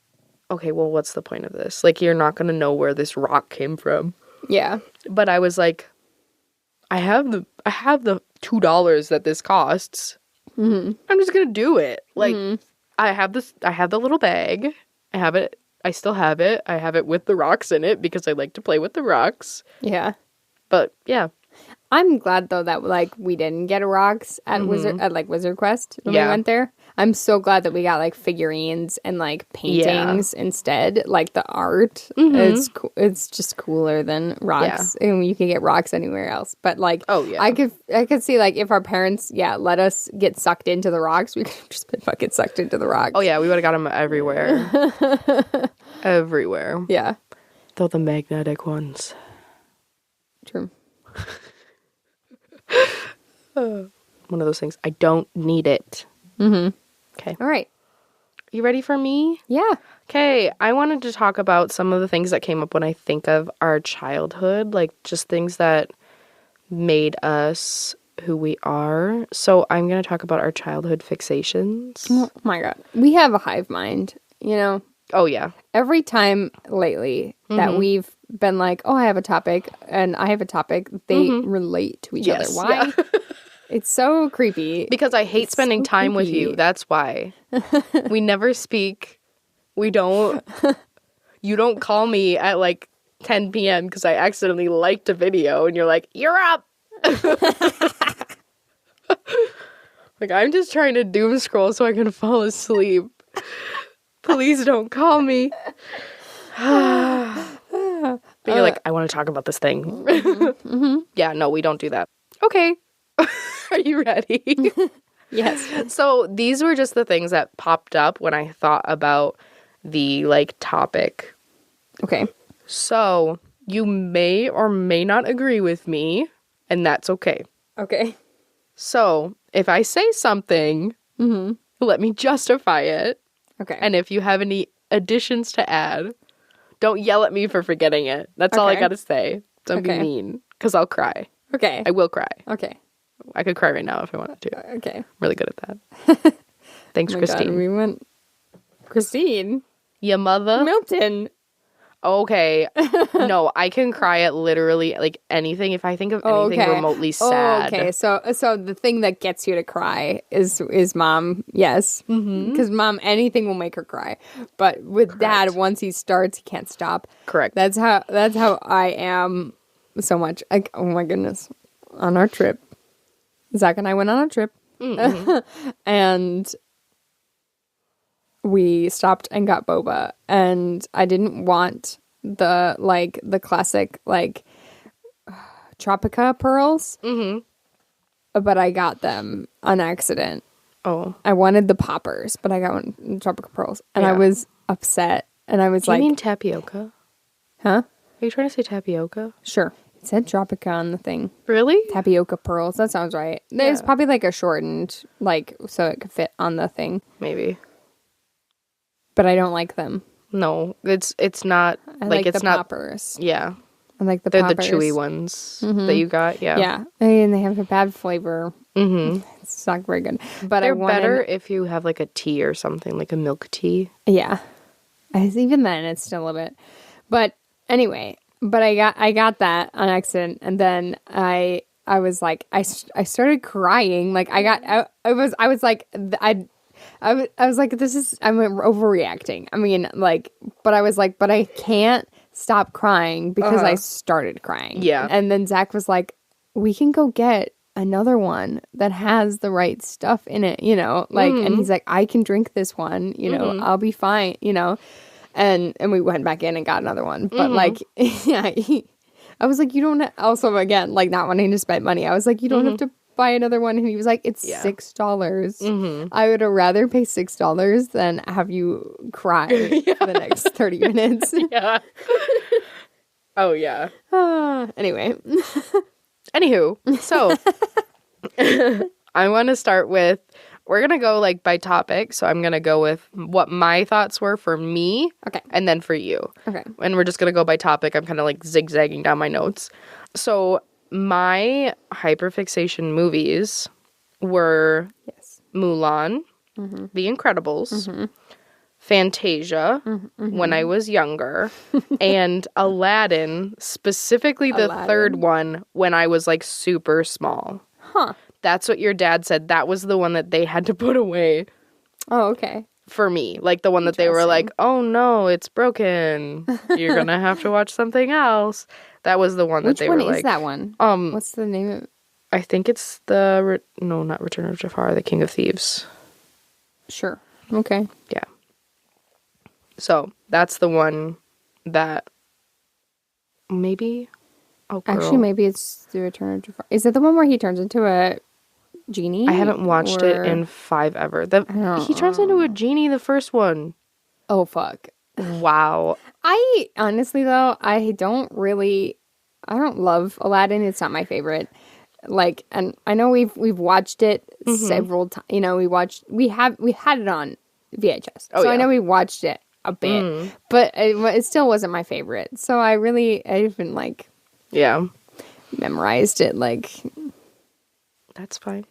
okay, well, what's the point of this? Like, you're not going to know where this rock came from. Yeah. But I was like, I have the $2 that this costs. I'm just going to do it. Like, I have the little bag. I have it. I still have it. I have it with the rocks in it because I like to play with the rocks. Yeah. But, yeah. I'm glad, though, that, like, we didn't get rocks at Wizard Quest when we went there. I'm so glad that we got, like, figurines and, like, paintings instead. Like, the art. It's just cooler than rocks. Yeah. And you can get rocks anywhere else. But, like, I could see, like, if our parents, let us get sucked into the rocks, we could have just been fucking sucked into the rocks. Oh, yeah, we would have got them everywhere. Everywhere. Yeah. Though the magnetic ones. True. One of those things. I don't need it. Okay. All right. You ready for me? Yeah. Okay. I wanted to talk about some of the things that came up when I think of our childhood, like just things that made us who we are. So I'm going to talk about our childhood fixations. Oh my God. We have a hive mind, Oh, yeah. Every time lately that we've been like, oh, I have a topic and I have a topic, they relate to each other. Why? Yeah. It's so creepy. Because I hate spending time with you. That's why. We never speak. We don't. You don't call me at like 10 p.m. because I accidentally liked a video and you're like, you're up. Like, I'm just trying to doom scroll so I can fall asleep. Please don't call me. But you're like, I want to talk about this thing. Mm-hmm. Yeah, no, we don't do that. Okay. Are you ready? Yes. So these were just the things that popped up when I thought about the, like, topic. Okay. So you may or may not agree with me, and that's okay. Okay. So if I say something, let me justify it. Okay. And if you have any additions to add, don't yell at me for forgetting it. That's all I gotta say. Don't be mean, because I'll cry. Okay. I will cry. Okay. I could cry right now if I wanted to. Okay. I'm really good at that. Thanks, Oh my Christine. God, we went... Christine? Your mother? Milton. Okay. No, I can cry at literally, like, anything if I think of anything remotely sad. Okay. So the thing that gets you to cry is mom. Yes. Because mom, anything will make her cry. But with dad, once he starts, he can't stop. Correct. That's how I am so much. Like, oh my goodness. On our trip, Zach and I went on a trip. And we stopped and got boba, and I didn't want the classic, like, Tropica pearls, but I got them on accident. Oh. I wanted the poppers, but I got Tropica pearls, and I was upset, and I was Do you like... mean tapioca? Huh? Are you trying to say tapioca? Sure. It said Tropica on the thing. Really? Tapioca pearls. That sounds right. There's probably, like, a shortened, like, so it could fit on the thing. Maybe. But I don't like them. No, it's not I like it's the not poppers. Yeah. I like the They're poppers. the chewy ones that you got. Yeah. Yeah. And they have a bad flavor. It's not very good. But They're I wanted... better if you have, like, a tea or something, like a milk tea. Yeah. Even then, it's still a bit. But anyway, I got that on accident, and then I was like, I started crying. Like, I was like, I was like, I'm overreacting. I mean, like, but I was like, but I can't stop crying because I started crying. Yeah. And then Zach was like, we can go get another one that has the right stuff in it, you know, like, and he's like, I can drink this one, you know, I'll be fine, you know, and we went back in and got another one. But like, yeah, I was like, you don't, also again, like, not wanting to spend money. I was like, you don't have to buy another one. And he was like, it's $6. I would rather pay $6 than have you cry for the next 30 minutes. Yeah. Oh, yeah. Anyway. Anywho, so I want to start with, we're going to go, like, by topic. So I'm going to go with what my thoughts were for me. Okay. And then for you. Okay. And we're just going to go by topic. I'm kind of, like, zigzagging down my notes. So my hyperfixation movies were Mulan, The Incredibles, Fantasia, when I was younger, and Aladdin, specifically the third one, when I was, like, super small. Huh. That's what your dad said. That was the one that they had to put away. Oh, okay. For me. Like, the one that they were like, oh, no, it's broken. You're going to have to watch something else. That was the one that they were like... Which one is that one? What's the name of it? I think it's the... No, not Return of Jafar, The King of Thieves. Sure. Okay. Yeah. So, that's the one that... Maybe... Oh, girl. Actually, maybe it's The Return of Jafar. Is it the one where he turns into a genie? I haven't watched it in 5 ever. He turns into a genie, the first one. Oh, fuck. Wow. I honestly, though, I don't love Aladdin. It's not my favorite. Like, and I know we've watched it several times. You know, we had it on VHS. So I know we watched it a bit, but it still wasn't my favorite. So I even like, memorized it. Like, that's fine.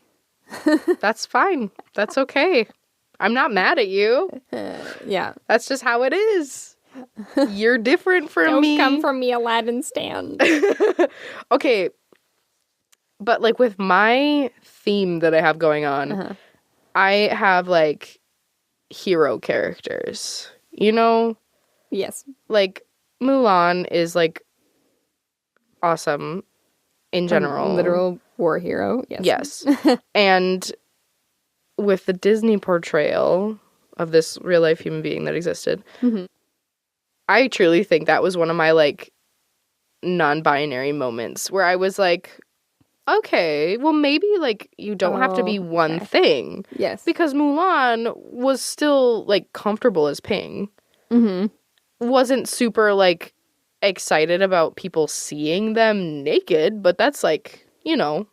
That's fine. That's okay. I'm not mad at you. Yeah. That's just how it is. You're different from me. Don't come from me, Aladdin stan. Okay. But, like, with my theme that I have going on, I have, like, hero characters. You know? Yes. Like, Mulan is, like, awesome in general. Literal War hero, yes. Yes. And with the Disney portrayal of this real-life human being that existed, I truly think that was one of my, like, non-binary moments where I was like, okay, well, maybe, like, you don't have to be one thing. Yes. Because Mulan was still, like, comfortable as Ping. Wasn't super, like, excited about people seeing them naked, but that's, like, you know.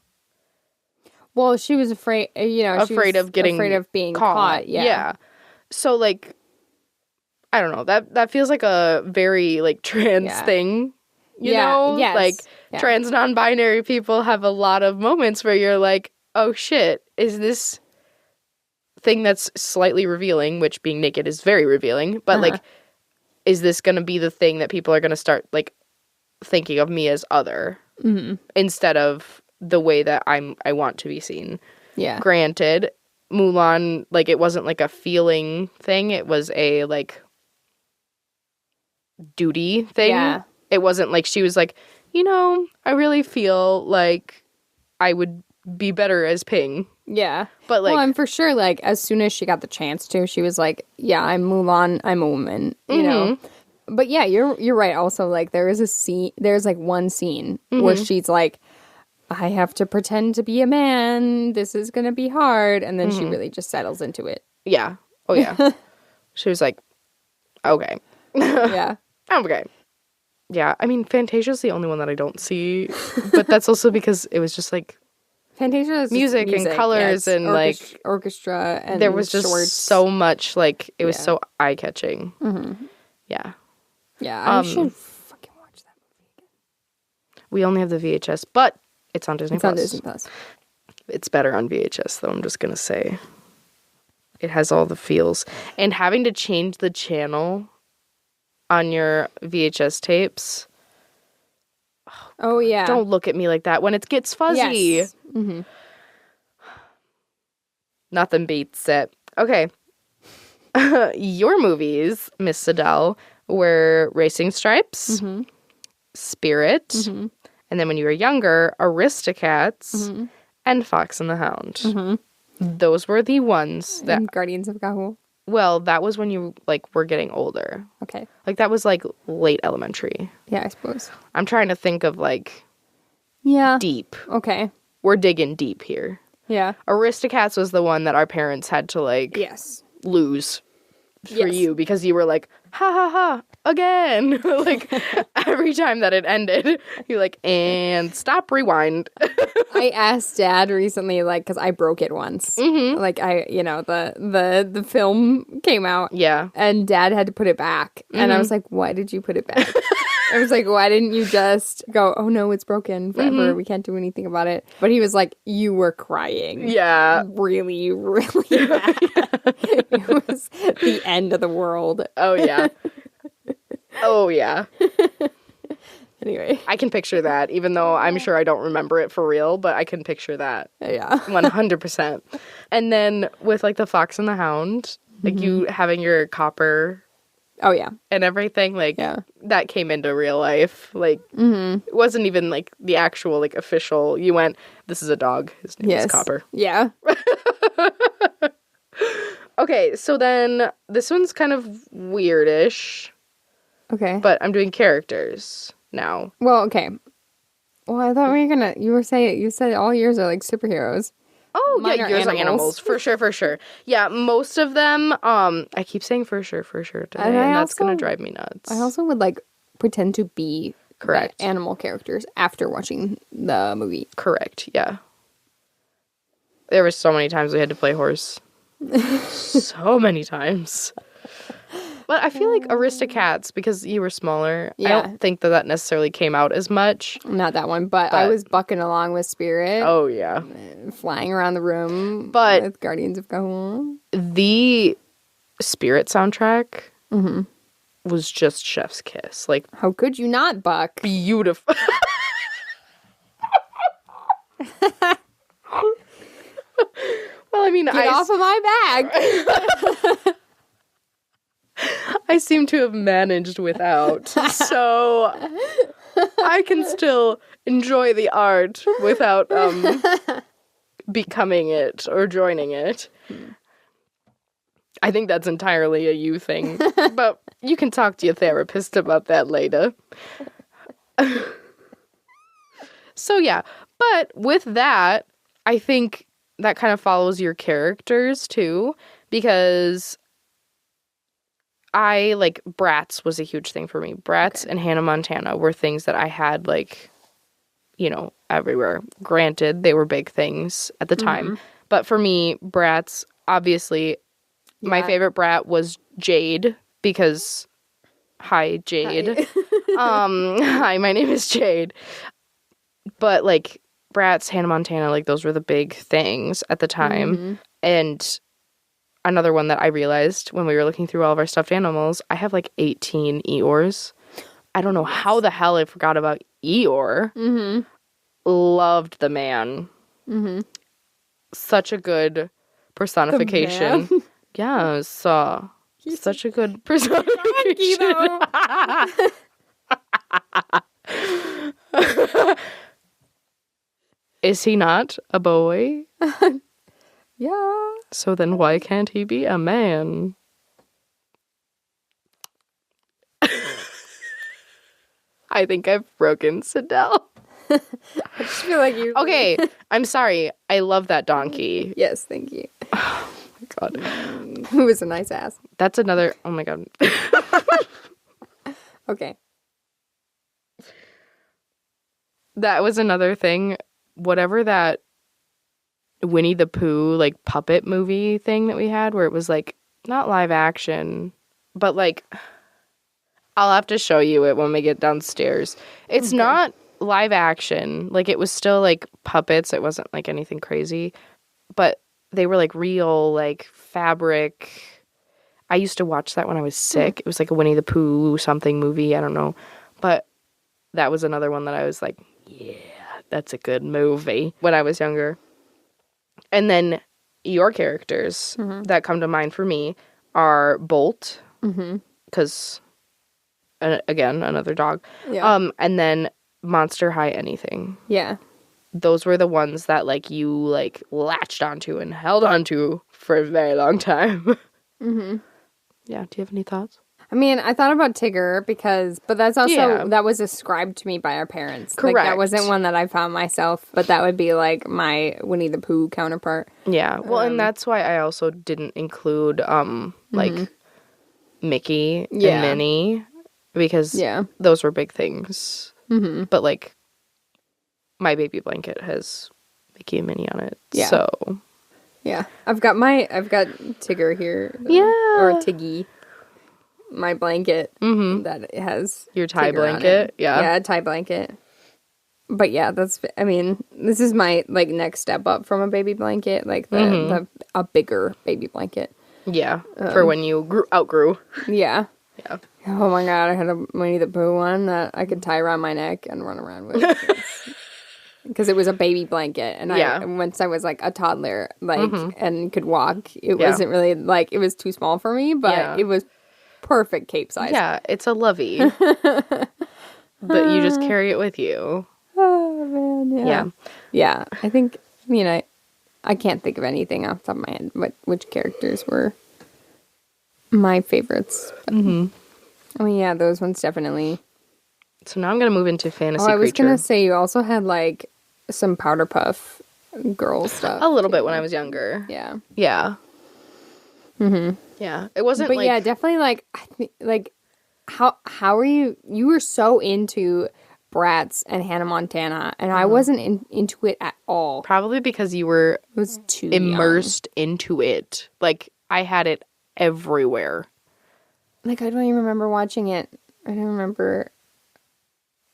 Well, she was afraid, Afraid of being caught. Yeah. So, like, I don't know. That feels like a very, like, trans thing, you know? Yes. Like, trans non-binary people have a lot of moments where you're like, oh, shit, is this thing that's slightly revealing, which being naked is very revealing, but, like, is this going to be the thing that people are going to start, like, thinking of me as other instead of the way that I want to be seen? Yeah. Granted, Mulan, like, it wasn't, like, a feeling thing. It was a, like, duty thing. Yeah. It wasn't like she was like, you know, I really feel like I would be better as Ping. Yeah. But, like... Well, and for sure, like, as soon as she got the chance to, she was like, yeah, I'm Mulan, I'm a woman, you know? But, yeah, you're right. Also, like, there's, like, one scene where she's like, I have to pretend to be a man. This is going to be hard. And then she really just settles into it. Yeah. Oh, yeah. She was like, okay. Yeah. Okay. Yeah. I mean, Fantasia's the only one that I don't see. But that's also because it was just, like... Fantasia is music and colors and, like... Orchestra and there was just shorts. so much, like, it was so eye-catching. Yeah. Yeah, I should fucking watch that movie again. We only have the VHS, but it's on Disney+. It's on Disney+. It's better on VHS, though, I'm just gonna say. It has all the feels. And having to change the channel on your VHS tapes... Oh, yeah. Don't look at me like that when it gets fuzzy. Yes. Nothing beats it. Okay. Your movies, Miss Cydel, were Racing Stripes, Spirit, and then when you were younger, Aristocats, and Fox and the Hound. Those were the ones that... And Guardians of Gahul. Well, that was when you, like, were getting older. Okay. Like, that was, like, late elementary. Yeah, I suppose. I'm trying to think of, like... Yeah. Deep. Okay. We're digging deep here. Yeah. Aristocats was the one that our parents had to, like... Yes. Lose for you because you were like, ha ha ha, again. Like, every time that it ended, you're like, and stop, rewind. I asked Dad recently, like, because I broke it once. Like, the film came out. Yeah. And Dad had to put it back. And I was like, why did you put it back? I was like, why didn't you just go, oh no, it's broken forever. We can't do anything about it. But he was like, you were crying. Yeah. Really, really bad. It was the end of the world. Oh, yeah. Oh, yeah. Anyway. I can picture that, even though I'm sure I don't remember it for real, but I can picture that. Yeah. 100%. And then with, like, the Fox and the Hound, like, you having your copper... Oh, yeah. And everything, like, that came into real life. Like, it wasn't even, like, the actual, like, official. You went, this is a dog. His name is Copper. Yeah. Okay, so then this one's kind of weirdish. Okay. But I'm doing characters now. Well, okay. Well, I thought you said all yours are, like, superheroes. Oh, Mine yeah, are yours animals. are animals. For sure. Yeah, most of them, I keep saying for sure today, and that's going to drive me nuts. I also would, like, pretend to be correct animal characters after watching the movie. Correct, yeah. There were so many times we had to play horse. So many times. But I feel like Aristocats, because you were smaller, I don't think that necessarily came out as much. Not that one, but I was bucking along with Spirit. Oh, yeah. Flying around the room but with Guardians of Gahul. The Spirit soundtrack was just chef's kiss. Like, how could you not, Buck? Beautiful. Well, I mean, Get off of my bag. I seem to have managed without. So I can still enjoy the art without becoming it or joining it. I think that's entirely a you thing. But you can talk to your therapist about that later. So yeah, but with that, I think that kind of follows your characters too, because I, like, Bratz was a huge thing for me. Bratz and Hannah Montana were things that I had, like, you know, everywhere. Granted, they were big things at the time. But for me, Bratz, obviously, my favorite Brat was Jade, because, hi, Jade. Hi, my name is Jade. But, like, Bratz, Hannah Montana, like, those were the big things at the time. And another one that I realized when we were looking through all of our stuffed animals, I have, like, 18 Eeyores. I don't know how the hell I forgot about Eeyore. Loved the man. Such a good personification. Yes. Such a good personification. Is he not a boy? Yeah. So then why can't he be a man? I think I've broken Cydel. I just feel like you... Okay, I'm sorry. I love that donkey. Yes, thank you. Oh my god. It was a nice ass. That's another... Oh my god. Okay. That was another thing. Whatever that Winnie the Pooh, like, puppet movie thing that we had, where it was, like, not live action, but, like, I'll have to show you it when we get downstairs. It's not live action. Like, it was still, like, puppets. It wasn't, like, anything crazy. But they were, like, real, like, fabric. I used to watch that when I was sick. It was, like, a Winnie the Pooh something movie. I don't know. But that was another one that I was like, yeah, that's a good movie when I was younger. And then your characters that come to mind for me are Bolt, because, again, another dog. Yeah. And then Monster High Anything. Yeah. Those were the ones that, like, you, like, latched onto and held onto for a very long time. Yeah. Do you have any thoughts? I mean, I thought about Tigger but that's also, that was ascribed to me by our parents. Correct. Like, that wasn't one that I found myself, but that would be, like, my Winnie the Pooh counterpart. Yeah. Well, and that's why I also didn't include, like, Mickey and Minnie, because those were big things. But, like, my baby blanket has Mickey and Minnie on it. Yeah. So. Yeah. I've got Tigger here. Or Tiggy. My blanket that it has your tie blanket. Yeah, a tie blanket. But yeah, this is my, like, next step up from a baby blanket, like a bigger baby blanket. Yeah, for when you outgrew. Yeah. Yeah. Oh my god, I had a Winnie the Pooh one that I could tie around my neck and run around with. Because it was a baby blanket, and once I was, like, a toddler, like, and could walk, it wasn't really, like, it was too small for me, but it was perfect cape size. Yeah, it's a lovey. But you just carry it with you. Oh, man, yeah. Yeah, I think, I can't think of anything off the top of my head, which characters were my favorites. But, I mean, yeah, those ones definitely. So now I'm going to move into fantasy creature. I was going to say, you also had, like, some Powder Puff girl stuff. A little bit when I was younger. Yeah. Yeah. Yeah. It wasn't, but like... yeah, definitely, like, I think, like, how are you were so into Bratz and Hannah Montana, and I wasn't into it at all. Probably because you were too immersed into it. Like, I had it everywhere. Like, I don't even remember watching it. I don't remember.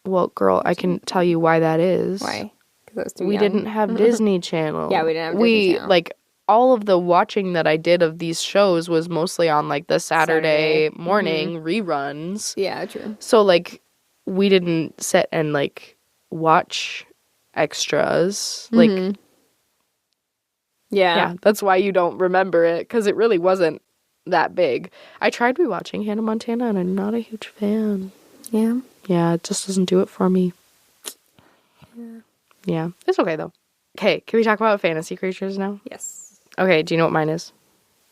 Well, girl, I can tell you why that is. Why? Because I was too young. We didn't have Disney Channel. Yeah, we didn't have Disney Channel. Like, all of the watching that I did of these shows was mostly on, like, the Saturday morning reruns. Yeah, true. So, like, we didn't sit and, like, watch extras. Like, yeah, that's why you don't remember it, because it really wasn't that big. I tried rewatching Hannah Montana, and I'm not a huge fan. Yeah. Yeah, it just doesn't do it for me. Yeah. It's okay, though. Okay, can we talk about fantasy creatures now? Yes. Okay, do you know what mine is?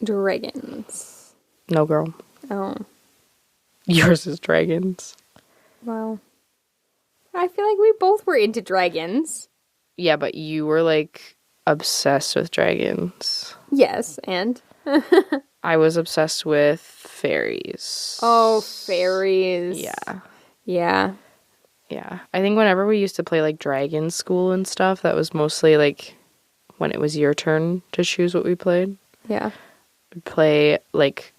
Dragons. No, girl. Oh. Yours is dragons. Well, I feel like we both were into dragons. Yeah, but you were, like, obsessed with dragons. Yes, and? I was obsessed with fairies. Oh, fairies. Yeah. Yeah. Yeah. I think whenever we used to play, like, Dragon School and stuff, that was mostly, like, when it was your turn to choose what we played. Yeah. We'd play, like,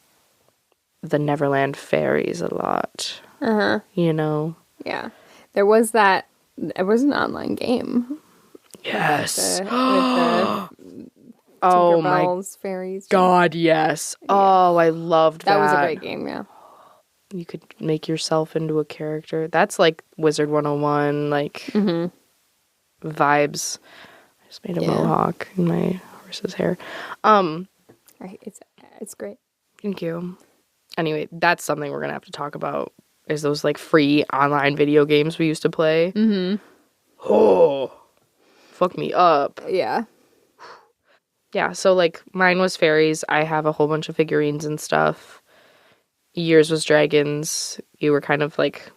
the Neverland Fairies a lot. Uh-huh. You know? Yeah. There was that, it was an online game. Yes. With the Oh Tinkerbell's my fairies. God, yes. Yeah. Oh, I loved that. That was a great game, yeah. You could make yourself into a character. That's like Wizard 101, like vibes. I just made a mohawk in my horse's hair. Right, it's great. Thank you. Anyway, that's something we're gonna have to talk about. Is those like free online video games we used to play? Mm-hmm. Oh, fuck me up. Yeah. Yeah. So like mine was fairies. I have a whole bunch of figurines and stuff. Yours was dragons. You were kind of like,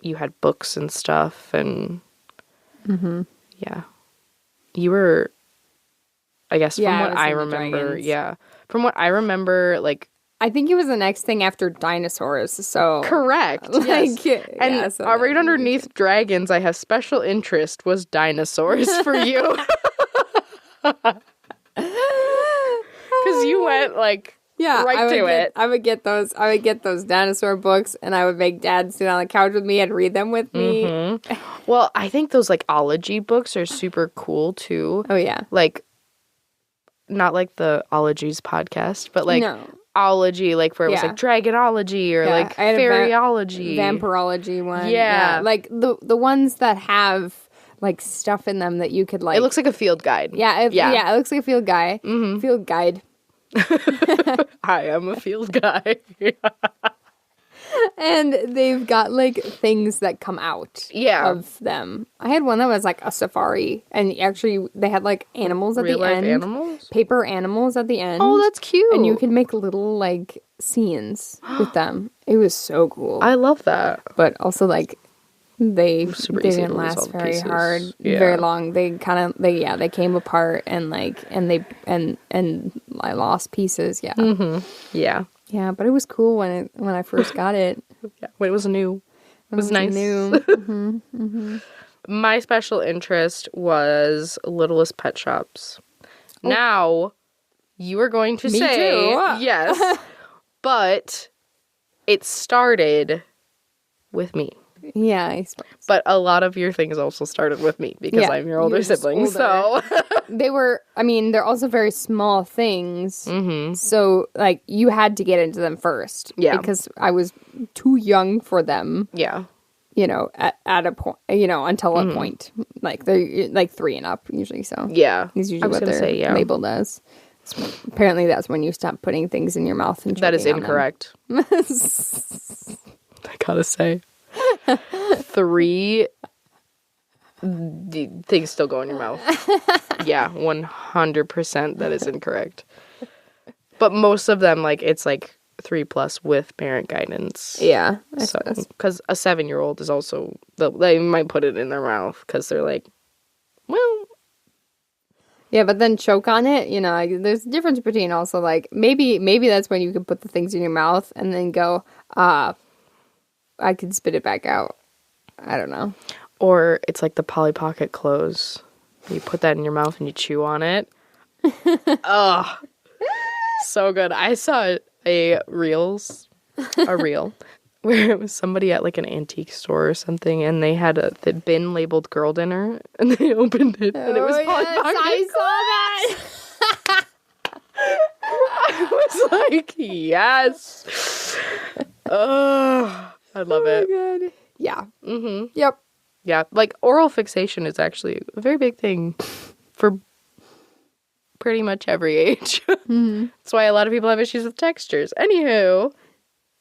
you had books and stuff, and yeah, you were. I guess from what I remember, from what I remember, like. I think it was the next thing after dinosaurs, so... Correct, like, yes. And so right underneath dragons, I have special interest was dinosaurs for you. Because you went, like, right to it. I would get those dinosaur books, and I would make Dad sit on the couch with me and read them with me. Mm-hmm. Well, I think those, like, ology books are super cool, too. Oh, yeah. Like, not like the Ologies podcast, but, like... No. Ology, like where it was like dragonology or like fairyology, vampirology one. Yeah, like the ones that have like stuff in them that you could like. It looks like a field guide. Yeah, it looks like a field guide. Mm-hmm. Field guide. I am a field guide. And they've got like things that come out of them. I had one that was like a safari, and actually they had like animals at the end. Animals? Paper animals at the end. Oh, that's cute. And you could make little like scenes with them. It was so cool. I love that. But also like they didn't last very hard, very long. They kind of they came apart and like and I lost pieces. Yeah. Mm-hmm. Yeah. Yeah, but it was cool when I first got it. Yeah, when it was new. It was nice. New. Mm-hmm, mm-hmm. My special interest was Littlest Pet Shops. Oh. Now, you are going to say yes, but it started with me. Yeah, I suppose. But a lot of your things also started with me because I'm your older sibling. So they're also very small things. Mm-hmm. So, like, you had to get into them first. Yeah. Because I was too young for them. Yeah. You know, at a point, you know, until a point. Like, they're like 3 and up usually. So, yeah. Is usually what they're labeled as. So apparently, that's when you stop putting things in your mouth and that is incorrect. I gotta say. 3 things still go in your mouth. Yeah, 100% that is incorrect. But most of them, like, it's like 3+ with parent guidance. Yeah. So, because a 7-year-old is also, they might put it in their mouth because they're like, well. Yeah, but then choke on it, you know, like, there's a difference between also, like, maybe that's when you can put the things in your mouth and then go, I could spit it back out. I don't know. Or it's like the Polly Pocket clothes. You put that in your mouth and you chew on it. Oh, so good. I saw a reel where it was somebody at like an antique store or something, and they had the bin labeled girl dinner, and they opened it, and it was Polly Pocket. I saw that. I was like, yes. Oh, I love it. Oh, God. Yeah. Mm-hmm. Yep. Yeah, like oral fixation is actually a very big thing for pretty much every age. That's why a lot of people have issues with textures. Anywho,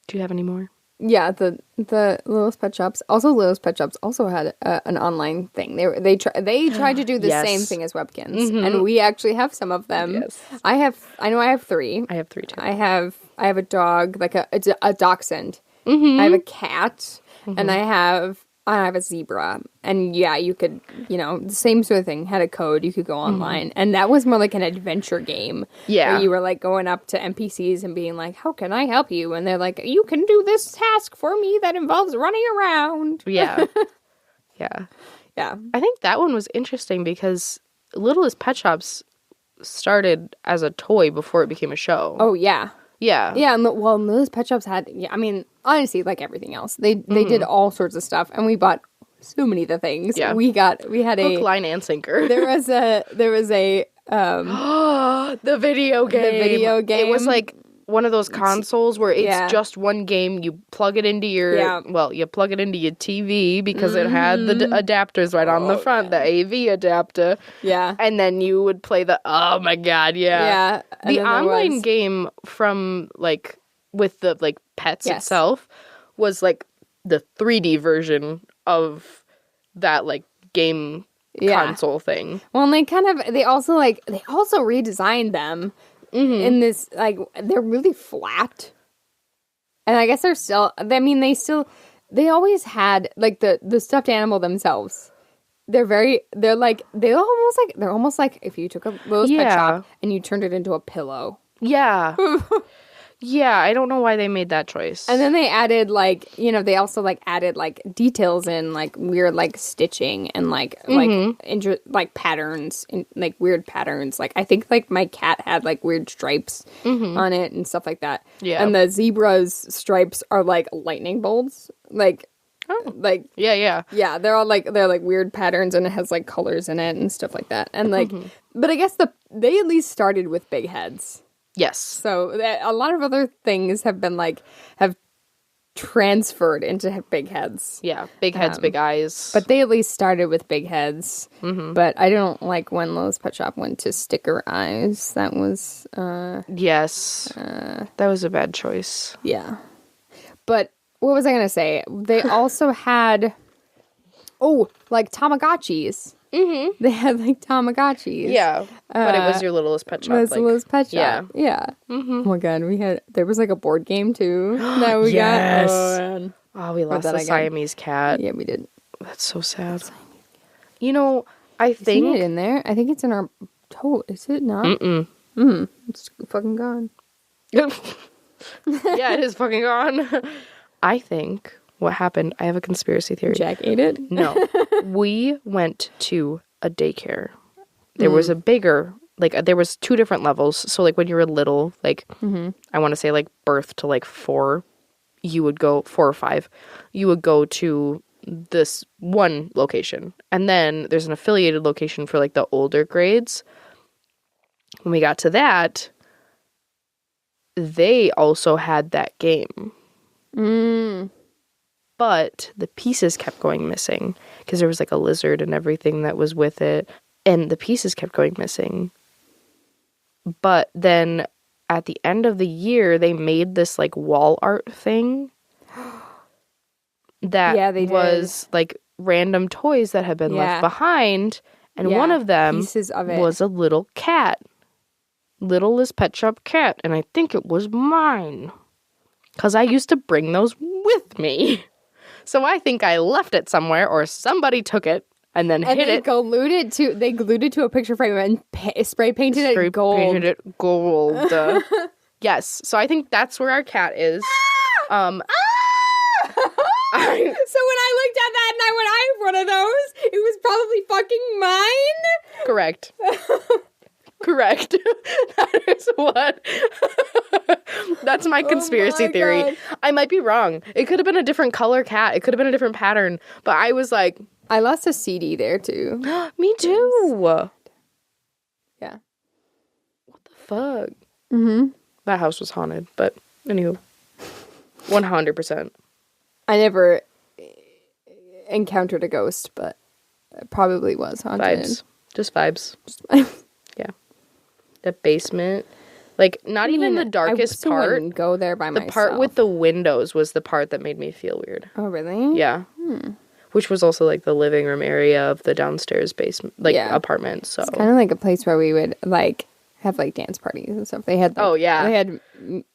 do you have any more? Yeah, the Littlest Pet Shops. Also, Littlest Pet Shops also had an online thing. They tried to do the Yes. same thing as Webkinz, and we actually have some of them. Yes. I know I have 3. I have 3 too. I have a dog, like it's a dachshund. I have a cat, and I have a zebra. And yeah, you could, the same sort of thing. Had a code, you could go online, and that was more like an adventure game. Yeah, where you were like going up to NPCs and being like, "How can I help you?" And they're like, "You can do this task for me that involves running around." Yeah, yeah. I think that one was interesting because Littlest Pet Shops started as a toy before it became a show. Oh yeah. Yeah. Yeah, and Littlest Pet Shops had, I mean, honestly, like everything else, they did all sorts of stuff, and we bought so many of the things. Yeah. We had a hook, line, and sinker. there was a the video game. It was like one of those consoles where it's just one game. You plug it into your you plug it into your TV because it had the adapters right on the front, the AV adapter. Yeah. And then you would play oh my god, yeah. The online game from like with the like pets itself was like the 3D version of that like game console thing. Well, and they also redesigned them in this, like, they're really flat. And I guess they always had like the stuffed animal themselves. They're almost like if you took a Littlest Pet Shop and you turned it into a pillow. Yeah. Yeah, I don't know why they made that choice. And then they added they also added details in weird stitching and patterns and weird patterns. Like I think my cat had weird stripes on it and stuff like that. Yeah. And the zebra's stripes are lightning bolts. Yeah, they're all they're weird patterns and it has colors in it and stuff like that. And but I guess they at least started with big heads. Yes. So a lot of other things have been have transferred into big heads. Yeah, big heads, big eyes. But they at least started with big heads. But I don't like when Littlest Pet Shop went to sticker eyes. That was yes, that was a bad choice. Yeah. But what was I gonna say? They also had Tamagotchis. They had Tamagotchis. Yeah, but it was your Littlest Pet Shop. It was Littlest Pet Shop. Yeah. Oh my god, there was a board game too that we got. Oh, we lost the Siamese cat. Yeah, we did. That's so sad. I think Isn't it in there. I think it's in our tote. Is it not? It's fucking gone. Yeah, it is fucking gone. I think what happened, I have a conspiracy theory. Jack ate it? No. We went to a daycare. There was a bigger, there was 2 different levels. So, when you were little, I want to say, birth to, 4, you would go, 4 or 5, you would go to this one location. And then there's an affiliated location for, the older grades. When we got to that, they also had that game. But the pieces kept going missing because there was a lizard and everything that was with it. And the pieces kept going missing. But then at the end of the year, they made this wall art thing that was random toys that had been left behind. And one of them pieces of it. was a little cat. Littlest Pet Shop cat. And I think it was mine. Because I used to bring those with me. So I think I left it somewhere or somebody took it and then hid it. They glued it to a picture frame and spray painted it gold. Painted it gold. Yes. So I think that's where our cat is. So when I looked at that and I went, I have one of those. It was probably fucking mine. Correct. Correct. That is what. That's my conspiracy theory. God. I might be wrong. It could have been a different color cat. It could have been a different pattern. But I was like... I lost a CD there, too. Me too. Yeah. What the fuck? That house was haunted. But, anywho. 100%. I never encountered a ghost, but it probably was haunted. Vibes. Just vibes. Yeah. The basement, Like, not even the darkest part. I wouldn't go there by myself. The part with the windows was the part that made me feel weird. Oh, really? Yeah. Which was also, like, the living room area of the downstairs basement, like, apartment, so. It's kind of like a place where we would, like, have, like, dance parties and stuff. They had, like,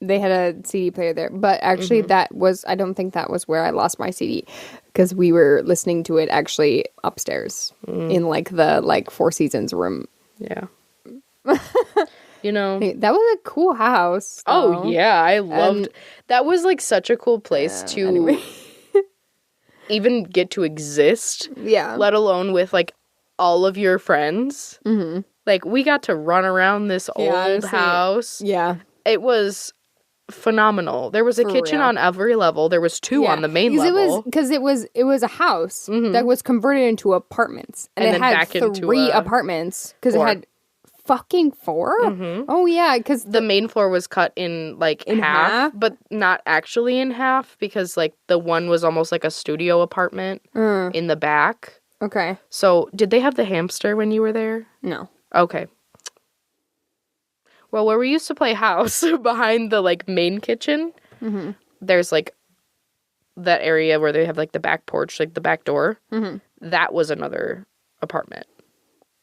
They had a CD player there. But actually, I don't think that was where I lost my CD. Because we were listening to it, actually, upstairs. In, like, the, like, Four Seasons room. Yeah. You know. Hey, that was a cool house. Oh, yeah. I loved... that was, like, such a cool place to... Anyway. even get to exist. Yeah. Let alone with, like, all of your friends. Mm-hmm. Like, we got to run around this old house. Yeah. It was phenomenal. There was a kitchen on every level. There was two on the main level. Because it was a house that was converted into apartments. And it had three apartments. Because it had fucking 4? Mm-hmm. Oh, yeah. Because the main floor was cut in, like, in half. But not actually in half. Because, like, the one was almost like a studio apartment in the back. Okay. So, did they have the hamster when you were there? No. Okay. Well, where we used to play house, behind the, like, main kitchen, there's, like, that area where they have, like, the back porch, like, the back door. Mm-hmm. That was another apartment.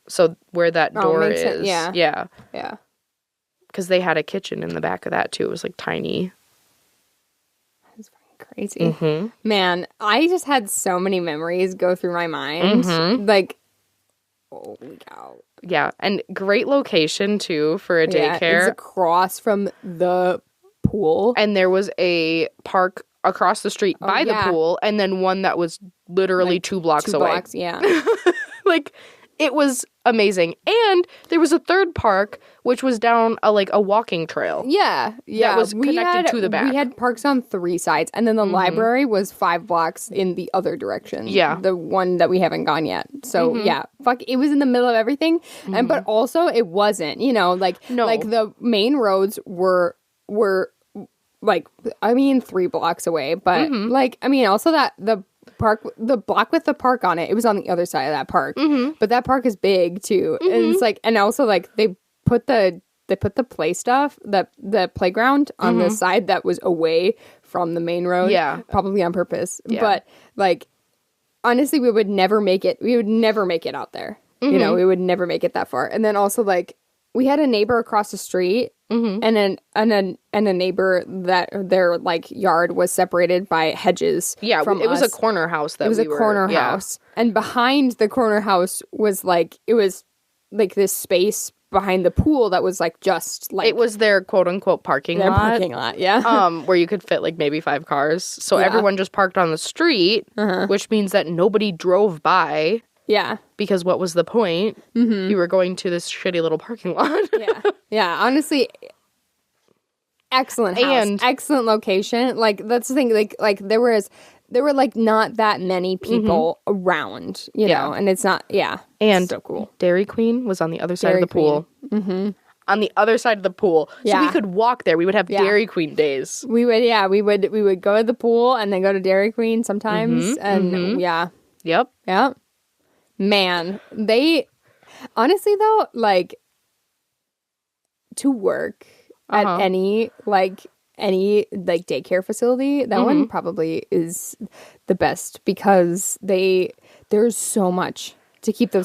So, where that door is. Sense. Yeah. Yeah. Yeah. Because they had a kitchen in the back of that, too. It was, like, tiny. That's fucking crazy. Mm-hmm. Man, I just had so many memories go through my mind. Mm-hmm. Like, holy cow. Yeah, and great location, too, for a daycare. It's across from the pool. And there was a park across the street by the pool, and then one that was literally like 2 blocks away. 2 blocks, yeah. Like, it was amazing. And there was a third park, which was down a walking trail. Yeah, yeah. That was connected to the back. We had parks on 3 sides, and then the library was 5 blocks in the other direction. Yeah. The one that we haven't gone yet. So, yeah, it was in the middle of everything, and but also it wasn't, like the main roads were like, 3 blocks away, but also that the block with the park on it, it was on the other side of that park. But that park is big too. And it's like, and also like they put the play stuff, the playground on the side that was away from the main road. Yeah. Probably on purpose. Yeah. But like, honestly, we would never make it out there. We would never make it that far. And then also like, we had a neighbor across the street, and a neighbor that their like yard was separated by hedges. Yeah, from it was a corner house. Corner house, and behind the corner house was like this space behind the pool that was like just like it was their quote unquote parking lot. Yeah, where you could fit like maybe 5 cars. So everyone just parked on the street, which means that nobody drove by. Yeah. Because what was the point? You were going to this shitty little parking lot. Yeah. Honestly, excellent house. And excellent location. Like, that's the thing. Like there were like not that many people around, you know, and it's not, and so cool. Dairy Queen was on the other side of the pool. On the other side of the pool. So we could walk there. We would have Dairy Queen days. We would go to the pool and then go to Dairy Queen sometimes. And Yep. Yeah. Man, they honestly though, like to work at any daycare facility, that one probably is the best because there's so much to keep the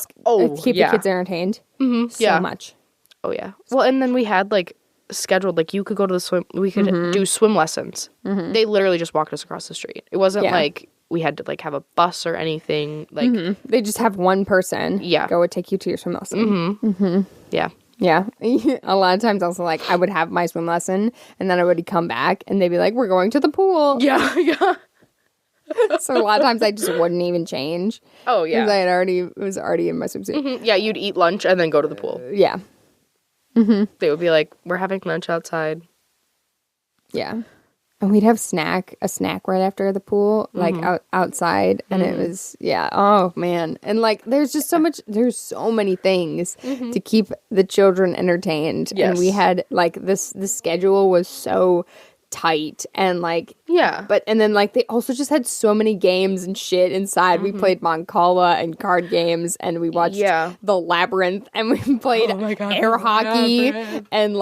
kids entertained. So much. Oh yeah. Well, and then we had like scheduled, like you could go to the swim, we could do swim lessons. They literally just walked us across the street. It wasn't like we had to like have a bus or anything. Like they just have one person. Go and take you to your swim lesson. Yeah. Yeah. A lot of times also like I would have my swim lesson and then I would come back and they'd be like, we're going to the pool. Yeah. So a lot of times I just wouldn't even change. Oh yeah. Because I was already in my swimsuit. Yeah, you'd eat lunch and then go to the pool. Yeah. They would be like, we're having lunch outside. Yeah. And we'd have a snack right after the pool, like outside. And it was, oh man. And like, there's so many things to keep the children entertained. Yes. And we had like the schedule was so tight and like Yeah. and then like they also just had so many games and shit inside. We played Moncala and card games, and we watched The Labyrinth, and we played air hockey and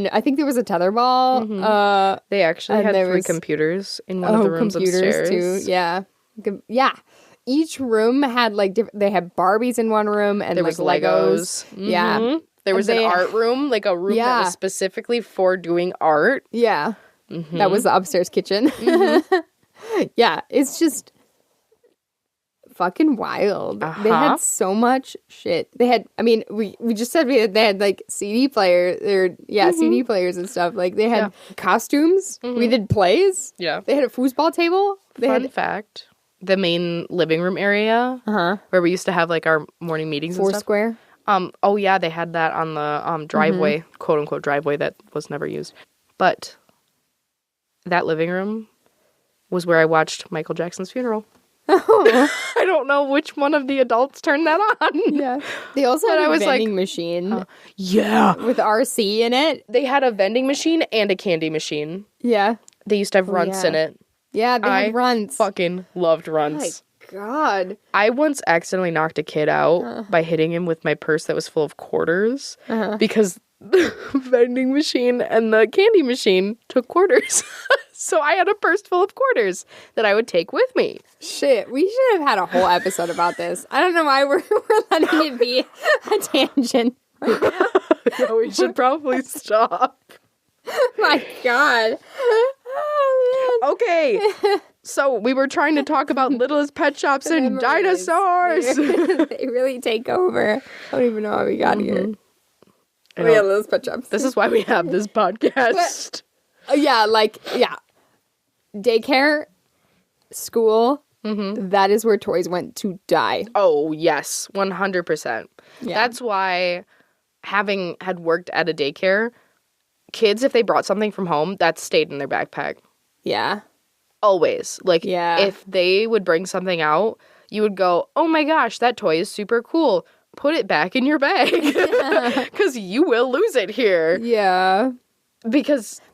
I think there was a tetherball. They actually had 3 computers in one of the rooms upstairs too. Yeah. Each room had like they had Barbies in one room, and there like was Legos. Yeah. There was an art room, like a room that was specifically for doing art. Yeah. That was the upstairs kitchen. Yeah, it's just fucking wild. They had so much shit. They had, I mean, we just said they had like CD players, CD players and stuff. Like they had costumes. We did plays. Yeah. They had a foosball table. Fun fact, the main living room area where we used to have like our morning meetings and stuff. Foursquare. They had that on the driveway, quote unquote driveway that was never used. But that living room was where I watched Michael Jackson's funeral. Oh. I don't know which one of the adults turned that on. Yeah. They also had a vending machine. With RC in it. They had a vending machine and a candy machine. Yeah. They used to have runts in it. Yeah, they had runts. Fucking loved runts. God. I once accidentally knocked a kid out by hitting him with my purse that was full of quarters because the vending machine and the candy machine took quarters. So I had a purse full of quarters that I would take with me. Shit, we should have had a whole episode about this. I don't know why we're letting it be a tangent right now. No, we should probably stop. My God. Oh, man. Okay. So we were trying to talk about Littlest Pet Shops and dinosaurs. They really take over. I don't even know how we got here. We had Littlest Pet Shops. This is why we have this podcast. Daycare, school, that is where toys went to die. Oh, yes, 100%. Yeah. That's why, having had worked at a daycare, kids, if they brought something from home, that stayed in their backpack. Yeah. Always. If they would bring something out, you would go, oh my gosh, that toy is super cool. Put it back in your bag. Because you will lose it here. Yeah.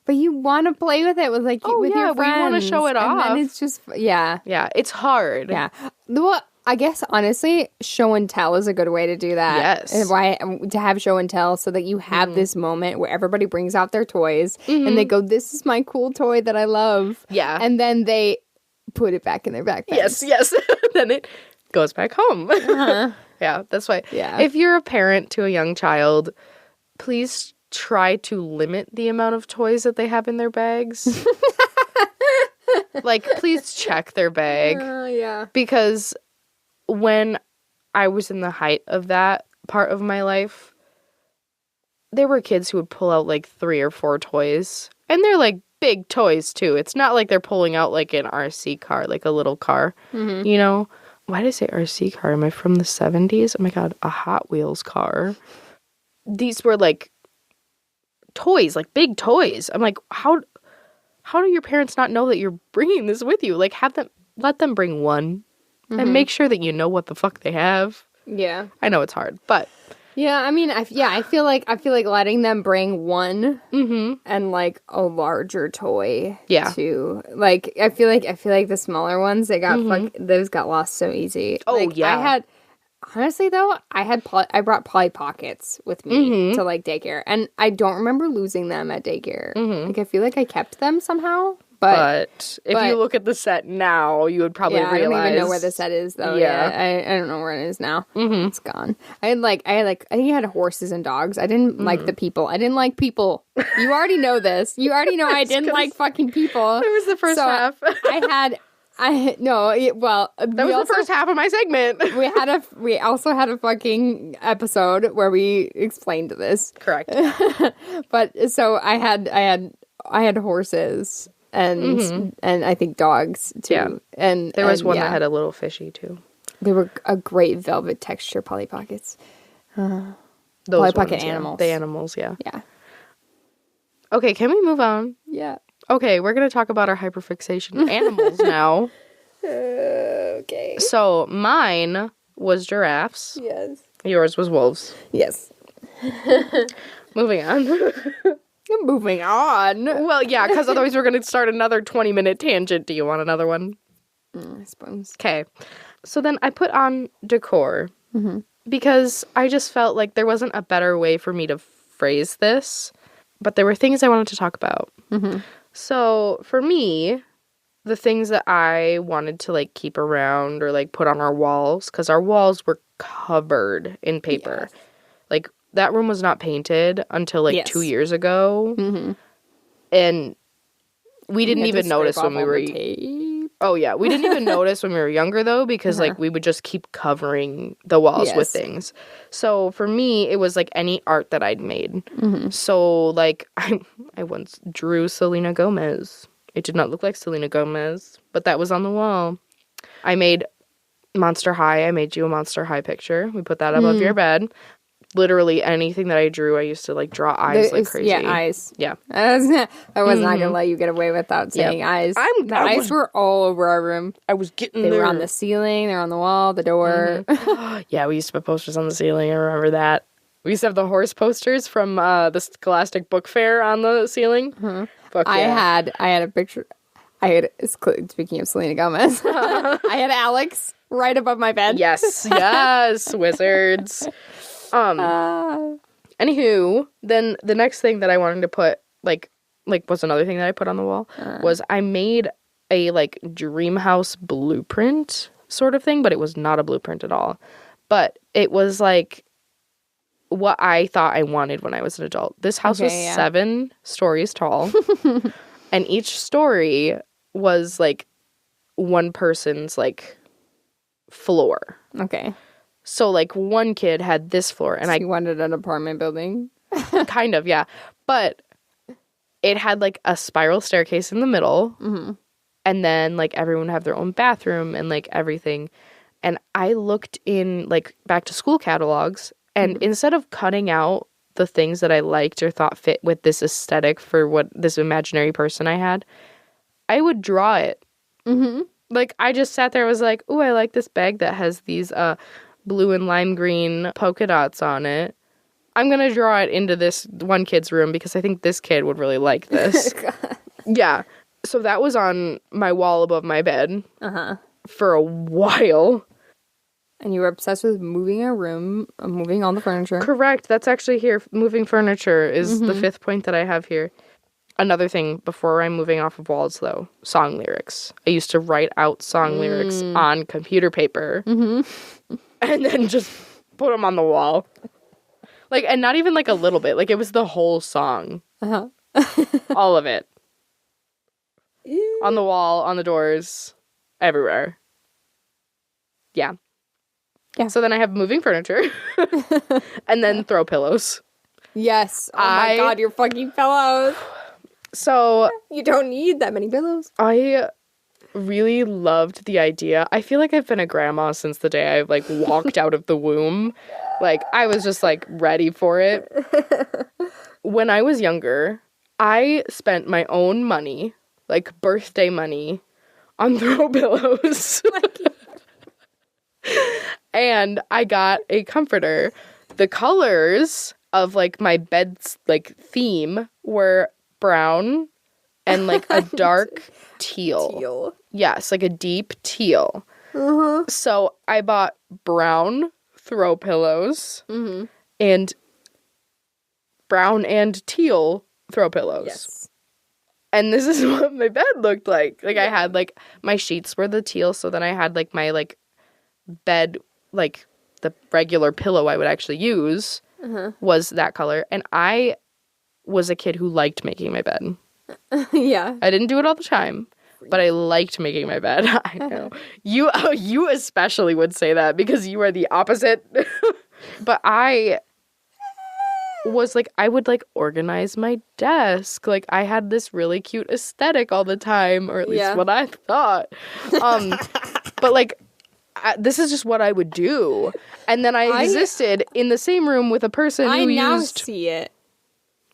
But you want to play with it with your friends. We want to show it off. And then it's just, Yeah, it's hard. Yeah. Well, I guess, honestly, show and tell is a good way to do that. Yes. And why to have show and tell so that you have this moment where everybody brings out their toys and they go, this is my cool toy that I love. Yeah. And then they put it back in their backpack. Yes. Then it goes back home. Yeah, that's why. Yeah. If you're a parent to a young child, please try to limit the amount of toys that they have in their bags. Please check their bag. Yeah. Because when I was in the height of that part of my life, there were kids who would pull out 3 or 4 toys. And they're big toys too. It's not like they're pulling out an RC car, a little car. Mm-hmm. You know? Why did I say RC car? Am I from the 70s? Oh my God, a Hot Wheels car. These were toys, big toys. I'm like, how do your parents not know that you're bringing this with you? Let them bring one and make sure that you know what the fuck they have. Yeah. I know it's hard, but. Yeah, I mean, I feel like letting them bring one and a larger toy. Yeah. Too. I feel like the smaller ones those got lost so easy. Oh yeah. Honestly though, I brought Polly Pockets with me to daycare, and I don't remember losing them at daycare. I feel like I kept them somehow. But if you look at the set now, you would probably realize. I don't even know where the set is though. Yeah, I don't know where it is now. It's gone. I think you had horses and dogs. I didn't like the people. I didn't like people. You already know this. You already know I didn't like fucking people. That was the first half. That was the first half of my segment. We also had a fucking episode where we explained this. Correct. But so I had horses. And I think dogs too. Yeah. And there was one that had a little fishy too. They were a great velvet texture Polly Pockets. Polly Pocket animals. The animals, yeah. Yeah. Okay, can we move on? Yeah. Okay, we're going to talk about our hyperfixation animals now. Okay. So mine was giraffes. Yes. Yours was wolves. Yes. Moving on. Moving on. Well, yeah, because otherwise we're going to start another 20-minute tangent. Do you want another one? I suppose. Okay. So then I put on decor because I just felt like there wasn't a better way for me to phrase this, but there were things I wanted to talk about. So for me, the things that I wanted to like keep around or like put on our walls, because our walls were covered in paper. Yes. Like that room was not painted until like 2 years ago. And we didn't even notice when we were... Oh, yeah. We didn't even notice when we were younger, though, because, like, we would just keep covering the walls with things. So, for me, it was, like, any art that I'd made. So, like, I once drew Selena Gomez. It did not look like Selena Gomez, but that was on the wall. I made Monster High. I made you a Monster High picture. We put that above your bed. Literally anything that I drew, I used to, like, draw eyes like crazy. Yeah, eyes. Yeah. I was not going to let you get away without saying eyes. The eyes were all over our room. I was getting They were on the ceiling. They were on the wall, the door. Yeah, we used to put posters on the ceiling. I remember that. We used to have the horse posters from the Scholastic Book Fair on the ceiling. Fuck yeah. I had a picture. Speaking of Selena Gomez, I had Alex right above my bed. Yes, wizards. Anywho, then the next thing that I wanted to put, like was another thing that I put on the wall, was I made a, like, dream house blueprint sort of thing, but it was not a blueprint at all. But it was, like, what I thought I wanted when I was an adult. This house was 7 stories tall, and each story was, like, one person's, like, floor. Okay. So, like, one kid had this floor, and you wanted an apartment building? Kind of, yeah. But it had, like, a spiral staircase in the middle, and then, like, everyone would have their own bathroom and, like, everything. And I looked in, like, back to school catalogs, and instead of cutting out the things that I liked or thought fit with this aesthetic for what this imaginary person I had, I would draw it. Like, I just sat there and was like, ooh, I like this bag that has these, blue and lime green polka dots on it. I'm going to draw it into this one kid's room because I think this kid would really like this. Yeah. So that was on my wall above my bed for a while. And you were obsessed with moving a room, moving all the furniture. Correct. That's actually here. Moving furniture is the 5th point that I have here. Another thing before I'm moving off of walls, though, song lyrics. I used to write out song lyrics on computer paper. And then just put them on the wall. Like, and not even, like, a little bit. Like, it was the whole song. All of it. On the wall, on the doors, everywhere. Yeah. So then I have moving furniture. And then throw pillows. Yes. Oh my God, your fucking pillows. So... You don't need that many pillows. I really loved the idea. I feel like I've been a grandma since the day I, like, walked out of the womb. Like, I was just, like, ready for it. When I was younger, I spent my own money, like, birthday money, on throw pillows. And I got a comforter. The colors of, like, my bed's, like, theme were brown and, like, a dark teal. Yes, like a deep teal. So I bought brown throw pillows and brown and teal throw pillows. Yes. And this is what my bed looked like. Like, I had, like, my sheets were the teal, so then I had, like, my, like, bed, like, the regular pillow I would actually use was that color. And I was a kid who liked making my bed. Yeah. I didn't do it all the time, but I liked making my bed. I know. You especially would say that because you are the opposite. But I was like, I would, like, organize my desk. Like, I had this really cute aesthetic all the time, or at least what I thought. But, like, this is just what I would do. And then I existed in the same room with a person who used... I now see it.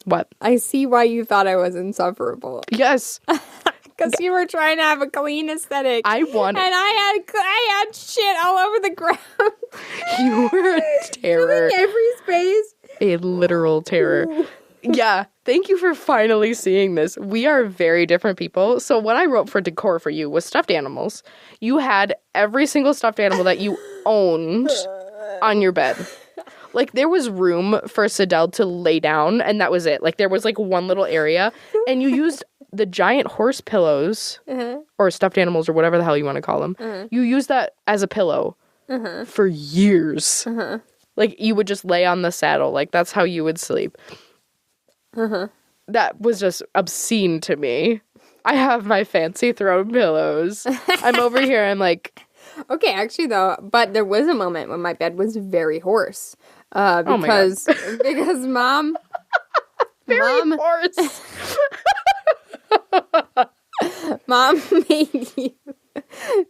What? I see why you thought I was insufferable. Yes. Because you were trying to have a clean aesthetic. I wanted... And I had shit all over the ground. You were a terror. Filling every space. A literal terror. Yeah. Thank you for finally seeing this. We are very different people. So what I wrote for decor for you was stuffed animals. You had every single stuffed animal that you owned on your bed. Like, there was room for Cydel to lay down, and that was it. Like, there was, like, one little area, and you used the giant horse pillows, or stuffed animals, or whatever the hell you want to call them. You used that as a pillow for years. Like, you would just lay on the saddle. Like, that's how you would sleep. That was just obscene to me. I have my fancy throne pillows. I'm over here, I'm like... Okay, actually, though, but there was a moment when my bed was very hoarse. Because Mom... Very hoarse. Mom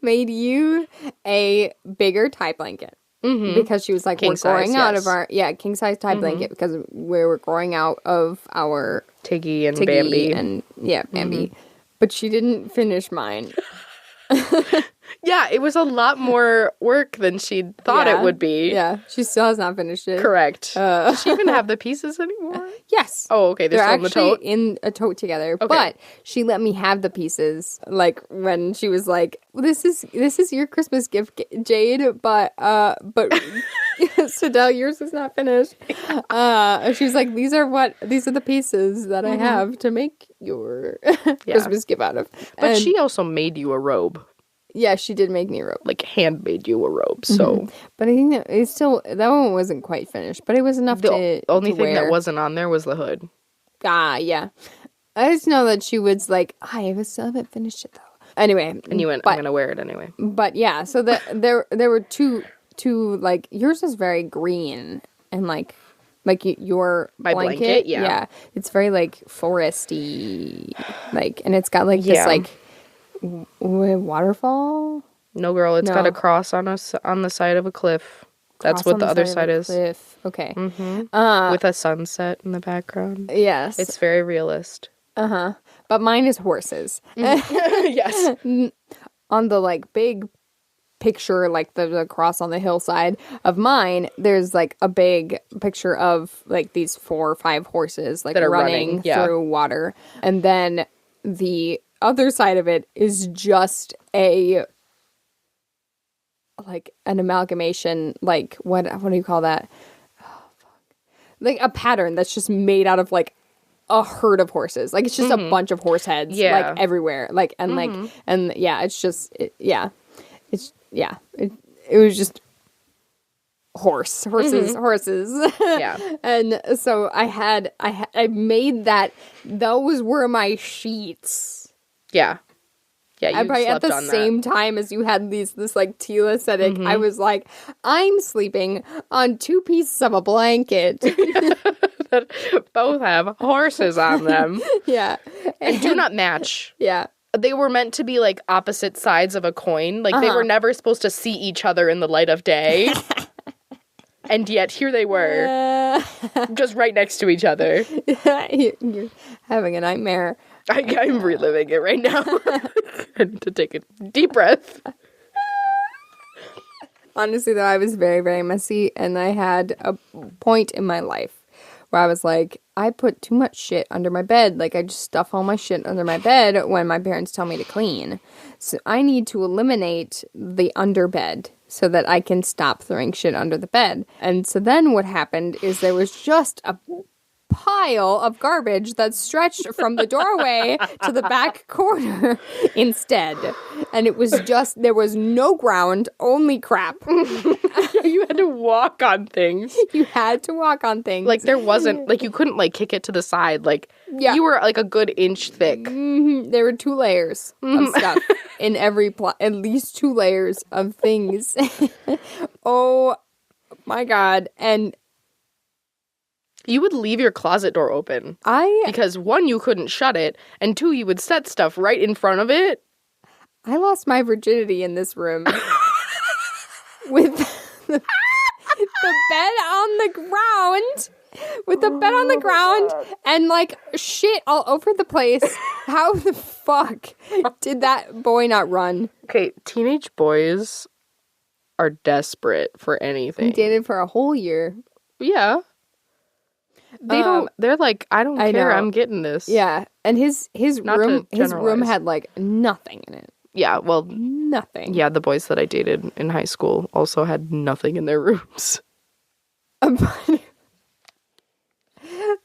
made you a bigger tie blanket. Because she was like, we're growing out of our... Yeah, king-size tie blanket because we were growing out of our... Tiggy and Bambi. And, yeah, Bambi. But she didn't finish mine. Yeah, it was a lot more work than she thought it would be. Yeah, she still has not finished it. Correct. Does she even have the pieces anymore? Yes. Oh, okay. They're still in the tote? In a tote together. Okay. But she let me have the pieces, like, when she was like, this is your Christmas gift, Jade, but Cydel, yours is not finished. She was like, these are the pieces that I have to make your Christmas gift out of. But she also made you a robe. Yeah, she did make me a robe. Like, hand-made you a robe, so... But I think that one wasn't quite finished, but it was enough the only thing that wasn't on there was the hood. Ah, yeah. I just know that she was like, I still haven't finished it, though. Anyway. And you went, I'm gonna wear it anyway. But, yeah, so there were two, like, yours is very green, and, like your My blanket, yeah. Yeah, it's very, like, foresty, like, and it's got, like, this, like... Waterfall? No, girl, it's got a cross on the side of a cliff. That's what the other side is. Cliff. Okay. With a sunset in the background. Yes. It's very realist. But mine is horses. Yes. On the, like, big picture, like the cross on the hillside of mine, there's, like, a big picture of, like, these 4 or 5 horses, like, that are running through water. And then the other side of it is just an amalgamation, like, what do you call that? Oh, fuck. Like a pattern that's just made out of, like, a herd of horses. Like, it's just a bunch of horse heads, like, everywhere. Like, and it's just, it was just horses. Yeah. And so I made that, those were my sheets. Yeah. Yeah, you slept at the same time as you had this like teal aesthetic, I was like, I'm sleeping on 2 pieces of a blanket that both have horses on them. Yeah. And do not match. Yeah. They were meant to be like opposite sides of a coin. Like they were never supposed to see each other in the light of day. And yet here they were, just right next to each other. You're having a nightmare. I'm reliving it right now. I need to take a deep breath. Honestly, though, I was very, very messy, and I had a point in my life where I was like, I put too much shit under my bed. Like, I just stuff all my shit under my bed when my parents tell me to clean. So I need to eliminate the underbed so that I can stop throwing shit under the bed. And so then what happened is there was just a pile of garbage that stretched from the doorway to the back corner instead. And it was just, there was no ground, only crap. You had to walk on things. You had to walk on things. Like there wasn't, like you couldn't like kick it to the side. Like you were like a good inch thick. There were 2 layers of stuff in every at least 2 layers of things. Oh my God. And you would leave your closet door open. Because 1, you couldn't shut it, and 2, you would set stuff right in front of it. I lost my virginity in this room. With the bed on the ground. With the bed on the ground and like shit all over the place. How the fuck did that boy not run? Okay, teenage boys are desperate for anything. We dated for a whole year. Yeah. They're like, I don't care. I'm getting this. Yeah. And his room had like nothing in it. Yeah, well, nothing. Yeah, the boys that I dated in high school also had nothing in their rooms. There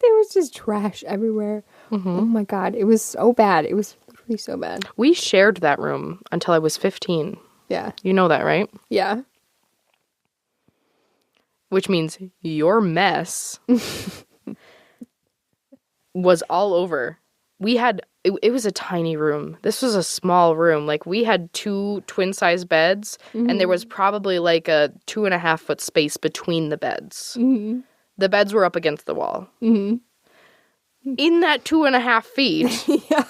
was just trash everywhere. Mm-hmm. Oh my God. It was so bad. It was literally so bad. We shared that room until I was 15. Yeah. You know that, right? Yeah. Which means your mess was all over. We had, it was a tiny room. This was a small room. Like, we had 2 twin-size beds, and there was probably like a 2.5-foot space between the beds. Mm-hmm. The beds were up against the wall. Mm-hmm. In that 2.5 feet, yeah.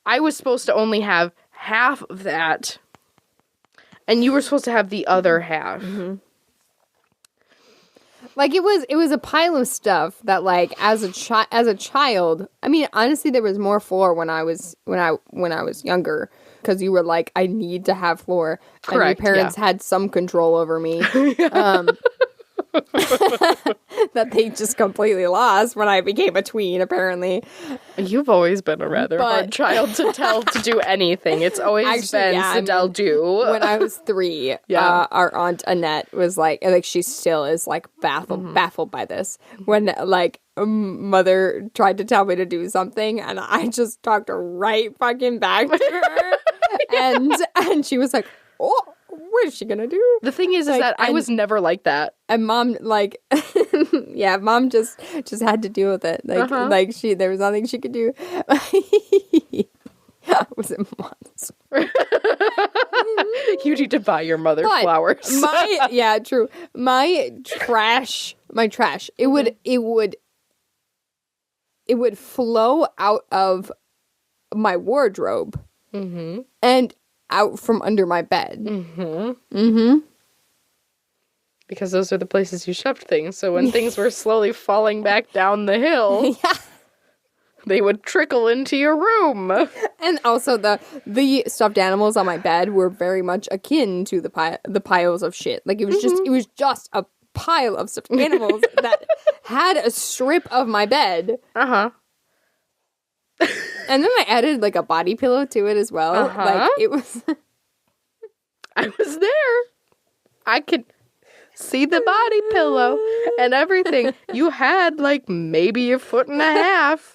I was supposed to only have half of that, and you were supposed to have the other half. Mm-hmm. Like, it was a pile of stuff that, like, as a child, I mean, honestly, there was more floor when I was younger, because you were like, I need to have floor. Correct, and your parents had some control over me. That they just completely lost when I became a tween, apparently. You've always been a rather hard child to tell to do anything. It's always been Cydel do. When I was 3, our aunt Annette was like she still is like baffled by this. When like mother tried to tell me to do something and I just talked right fucking back to her. and she was like, oh, what is she gonna do? The thing is that I was never like that. And mom, like, yeah, mom just had to deal with it. Like, there was nothing she could do. It was a monster. You need to buy your mother flowers. True. My trash. It would flow out of my wardrobe. Mm-hmm. And out from under my bed. Mm-hmm. Mm-hmm. Because those are the places you shoved things. So when things were slowly falling back down the hill, they would trickle into your room. And also the stuffed animals on my bed were very much akin to the piles of shit. Like, it was just a pile of stuffed animals that had a strip of my bed. Uh-huh. And then I added, like, a body pillow to it as well. Uh-huh. Like, it was... I was there. I could see the body pillow and everything. You had, like, maybe 1.5 feet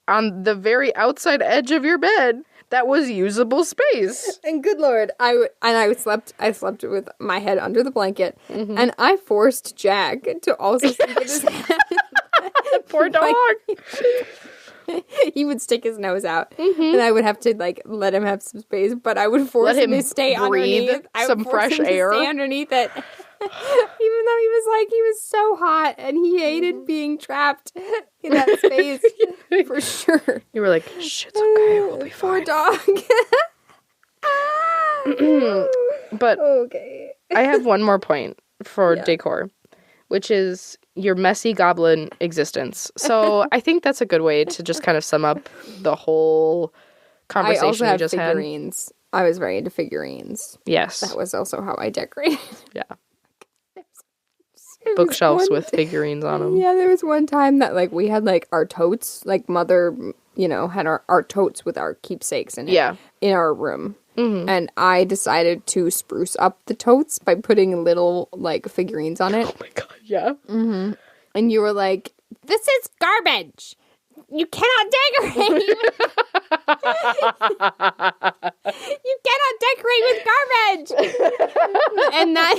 on the very outside edge of your bed that was usable space. And good Lord, I slept with my head under the blanket, and I forced Jack to also sleep with his head. Poor dog. He would stick his nose out, and I would have to like let him have some space, but I would force him to stay underneath. Some fresh air. To stay underneath it, even though he was so hot and he hated being trapped in that space for sure. You were like, "Shit's okay, we'll be fine." Poor dog. But okay, I have one more point for decor, which is your messy goblin existence. So I think that's a good way to just kind of sum up the whole conversation I also have we just figurines. I was very into figurines. Yes. That was also how I decorated. Yeah. Bookshelves with figurines on them. Yeah, there was one time that like we had like our totes, like mother, had our totes with our keepsakes in it in our room. Mm-hmm. And I decided to spruce up the totes by putting little, like, figurines on it. Oh my God, yeah. Mm-hmm. And you were like, this is garbage. You cannot decorate. You cannot decorate with garbage. And that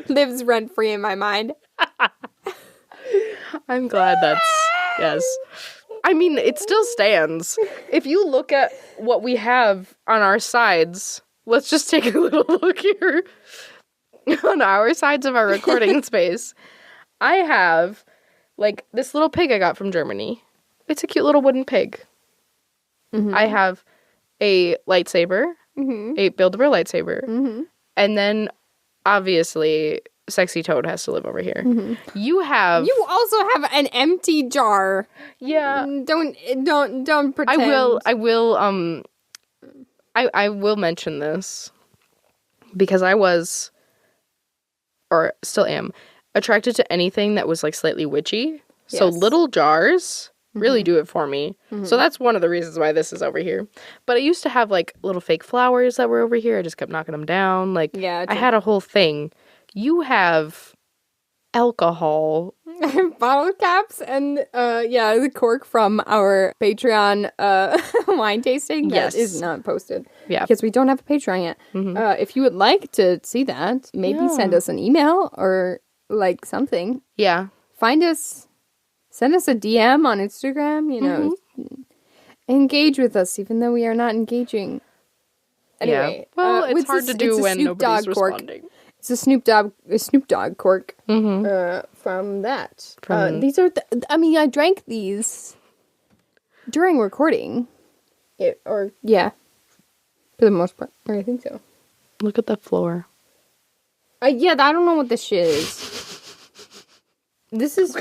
lives rent-free in my mind. I'm glad yes. I mean, it still stands. If you look at what we have on our sides, let's just take a little look here. On our sides of our recording space, I have, like, this little pig I got from Germany. It's a cute little wooden pig. Mm-hmm. I have a lightsaber, a Build-A-Bear lightsaber, and then, obviously, Sexy Toad has to live over here. Mm-hmm. You also have an empty jar. Yeah. Don't pretend. I will mention this because I was, or still am, attracted to anything that was like slightly witchy. So Yes. little jars really do it for me. So that's one of the reasons why this is over here. But I used to have like little fake flowers that were over here. I just kept knocking them down. Like Yeah, I had a whole thing. You have alcohol. bottle caps and the cork from our Patreon wine tasting Yes. that is not posted. Yeah. Because we don't have a Patreon yet. If you would like to see that, maybe send us an email or like something. Yeah. Find us, send us a DM on Instagram, you know. Engage with us even though we are not engaging. Anyway, Well, it's with hard to do when nobody's responding. It's a Snoop Dogg cork from that. These are, I drank these during recording. For the most part. I think so. Look at the floor. I don't know what this shit is. This is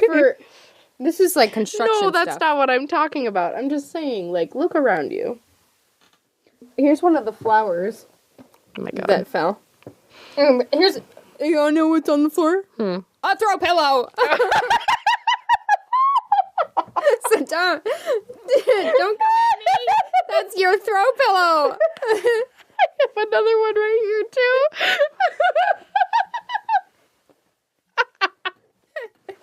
this is like construction No, that's stuff. not what I'm talking about. I'm just saying, like, look around you. Here's one of the flowers Oh my god. that fell. Here's, you wanna know what's on the floor? A throw pillow! So don't come at me. That's your throw pillow. I have another one right here, too. It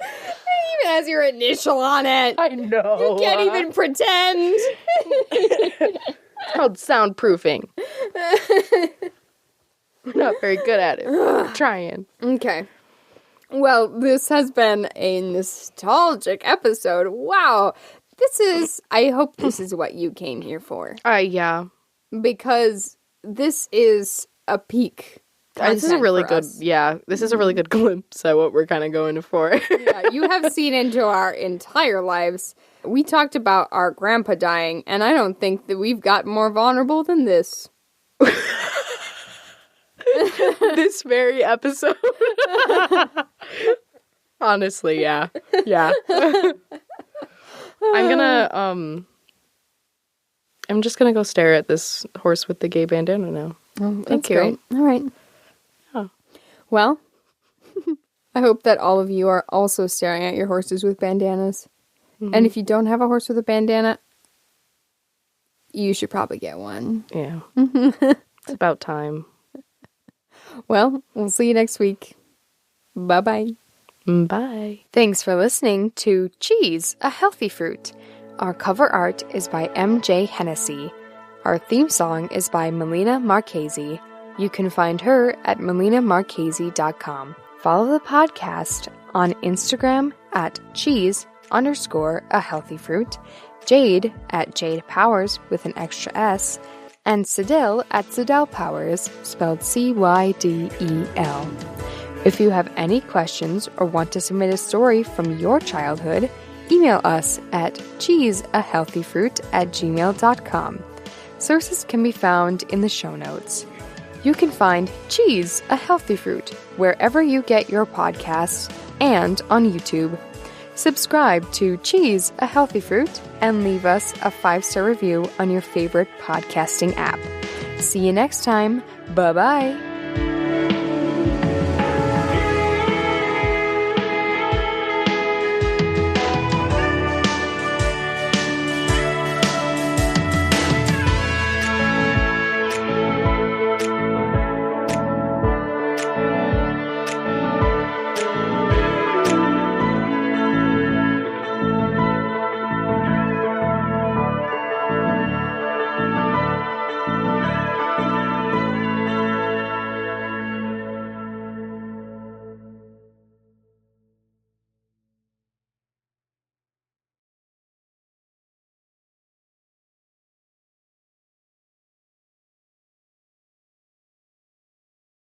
even has your initial on it. I know. You can't even pretend. It's called soundproofing. We're not very good at it. We're trying. Okay. Well, this has been a nostalgic episode. Wow. I hope this is what you came here for. Yeah. Because this is a peak. This is a really good, this is a really good glimpse at what we're kind of going for. Yeah, you have seen into our entire lives. We talked about our grandpa dying, and I don't think that we've got more vulnerable than this. This very episode. Honestly, yeah. Yeah. I'm just gonna go stare at this horse with the gay bandana now. Oh, Thank you. Great. All right. Oh. Well, I hope that all of you are also staring at your horses with bandanas. And if you don't have a horse with a bandana, you should probably get one. Yeah. It's about time. Well, we'll see you next week. Bye-bye. Bye. Thanks for listening to Cheese, a Healthy Fruit. Our cover art is by MJ Hennessey. Our theme song is by Melina Marchese. You can find her at melinamarchese.com. Follow the podcast on Instagram at cheese_a_healthy_fruit, Jade at Jade Powers with an extra S, and Cydel at Cydel Powers, spelled Cydel. If you have any questions or want to submit a story from your childhood, email us at cheeseahealthyfruit@gmail.com. Sources can be found in the show notes. You can find Cheese, a Healthy Fruit wherever you get your podcasts and on YouTube. Subscribe to Cheese, a Healthy Fruit and leave us a 5-star review on your favorite podcasting app. See you next time. Bye-bye.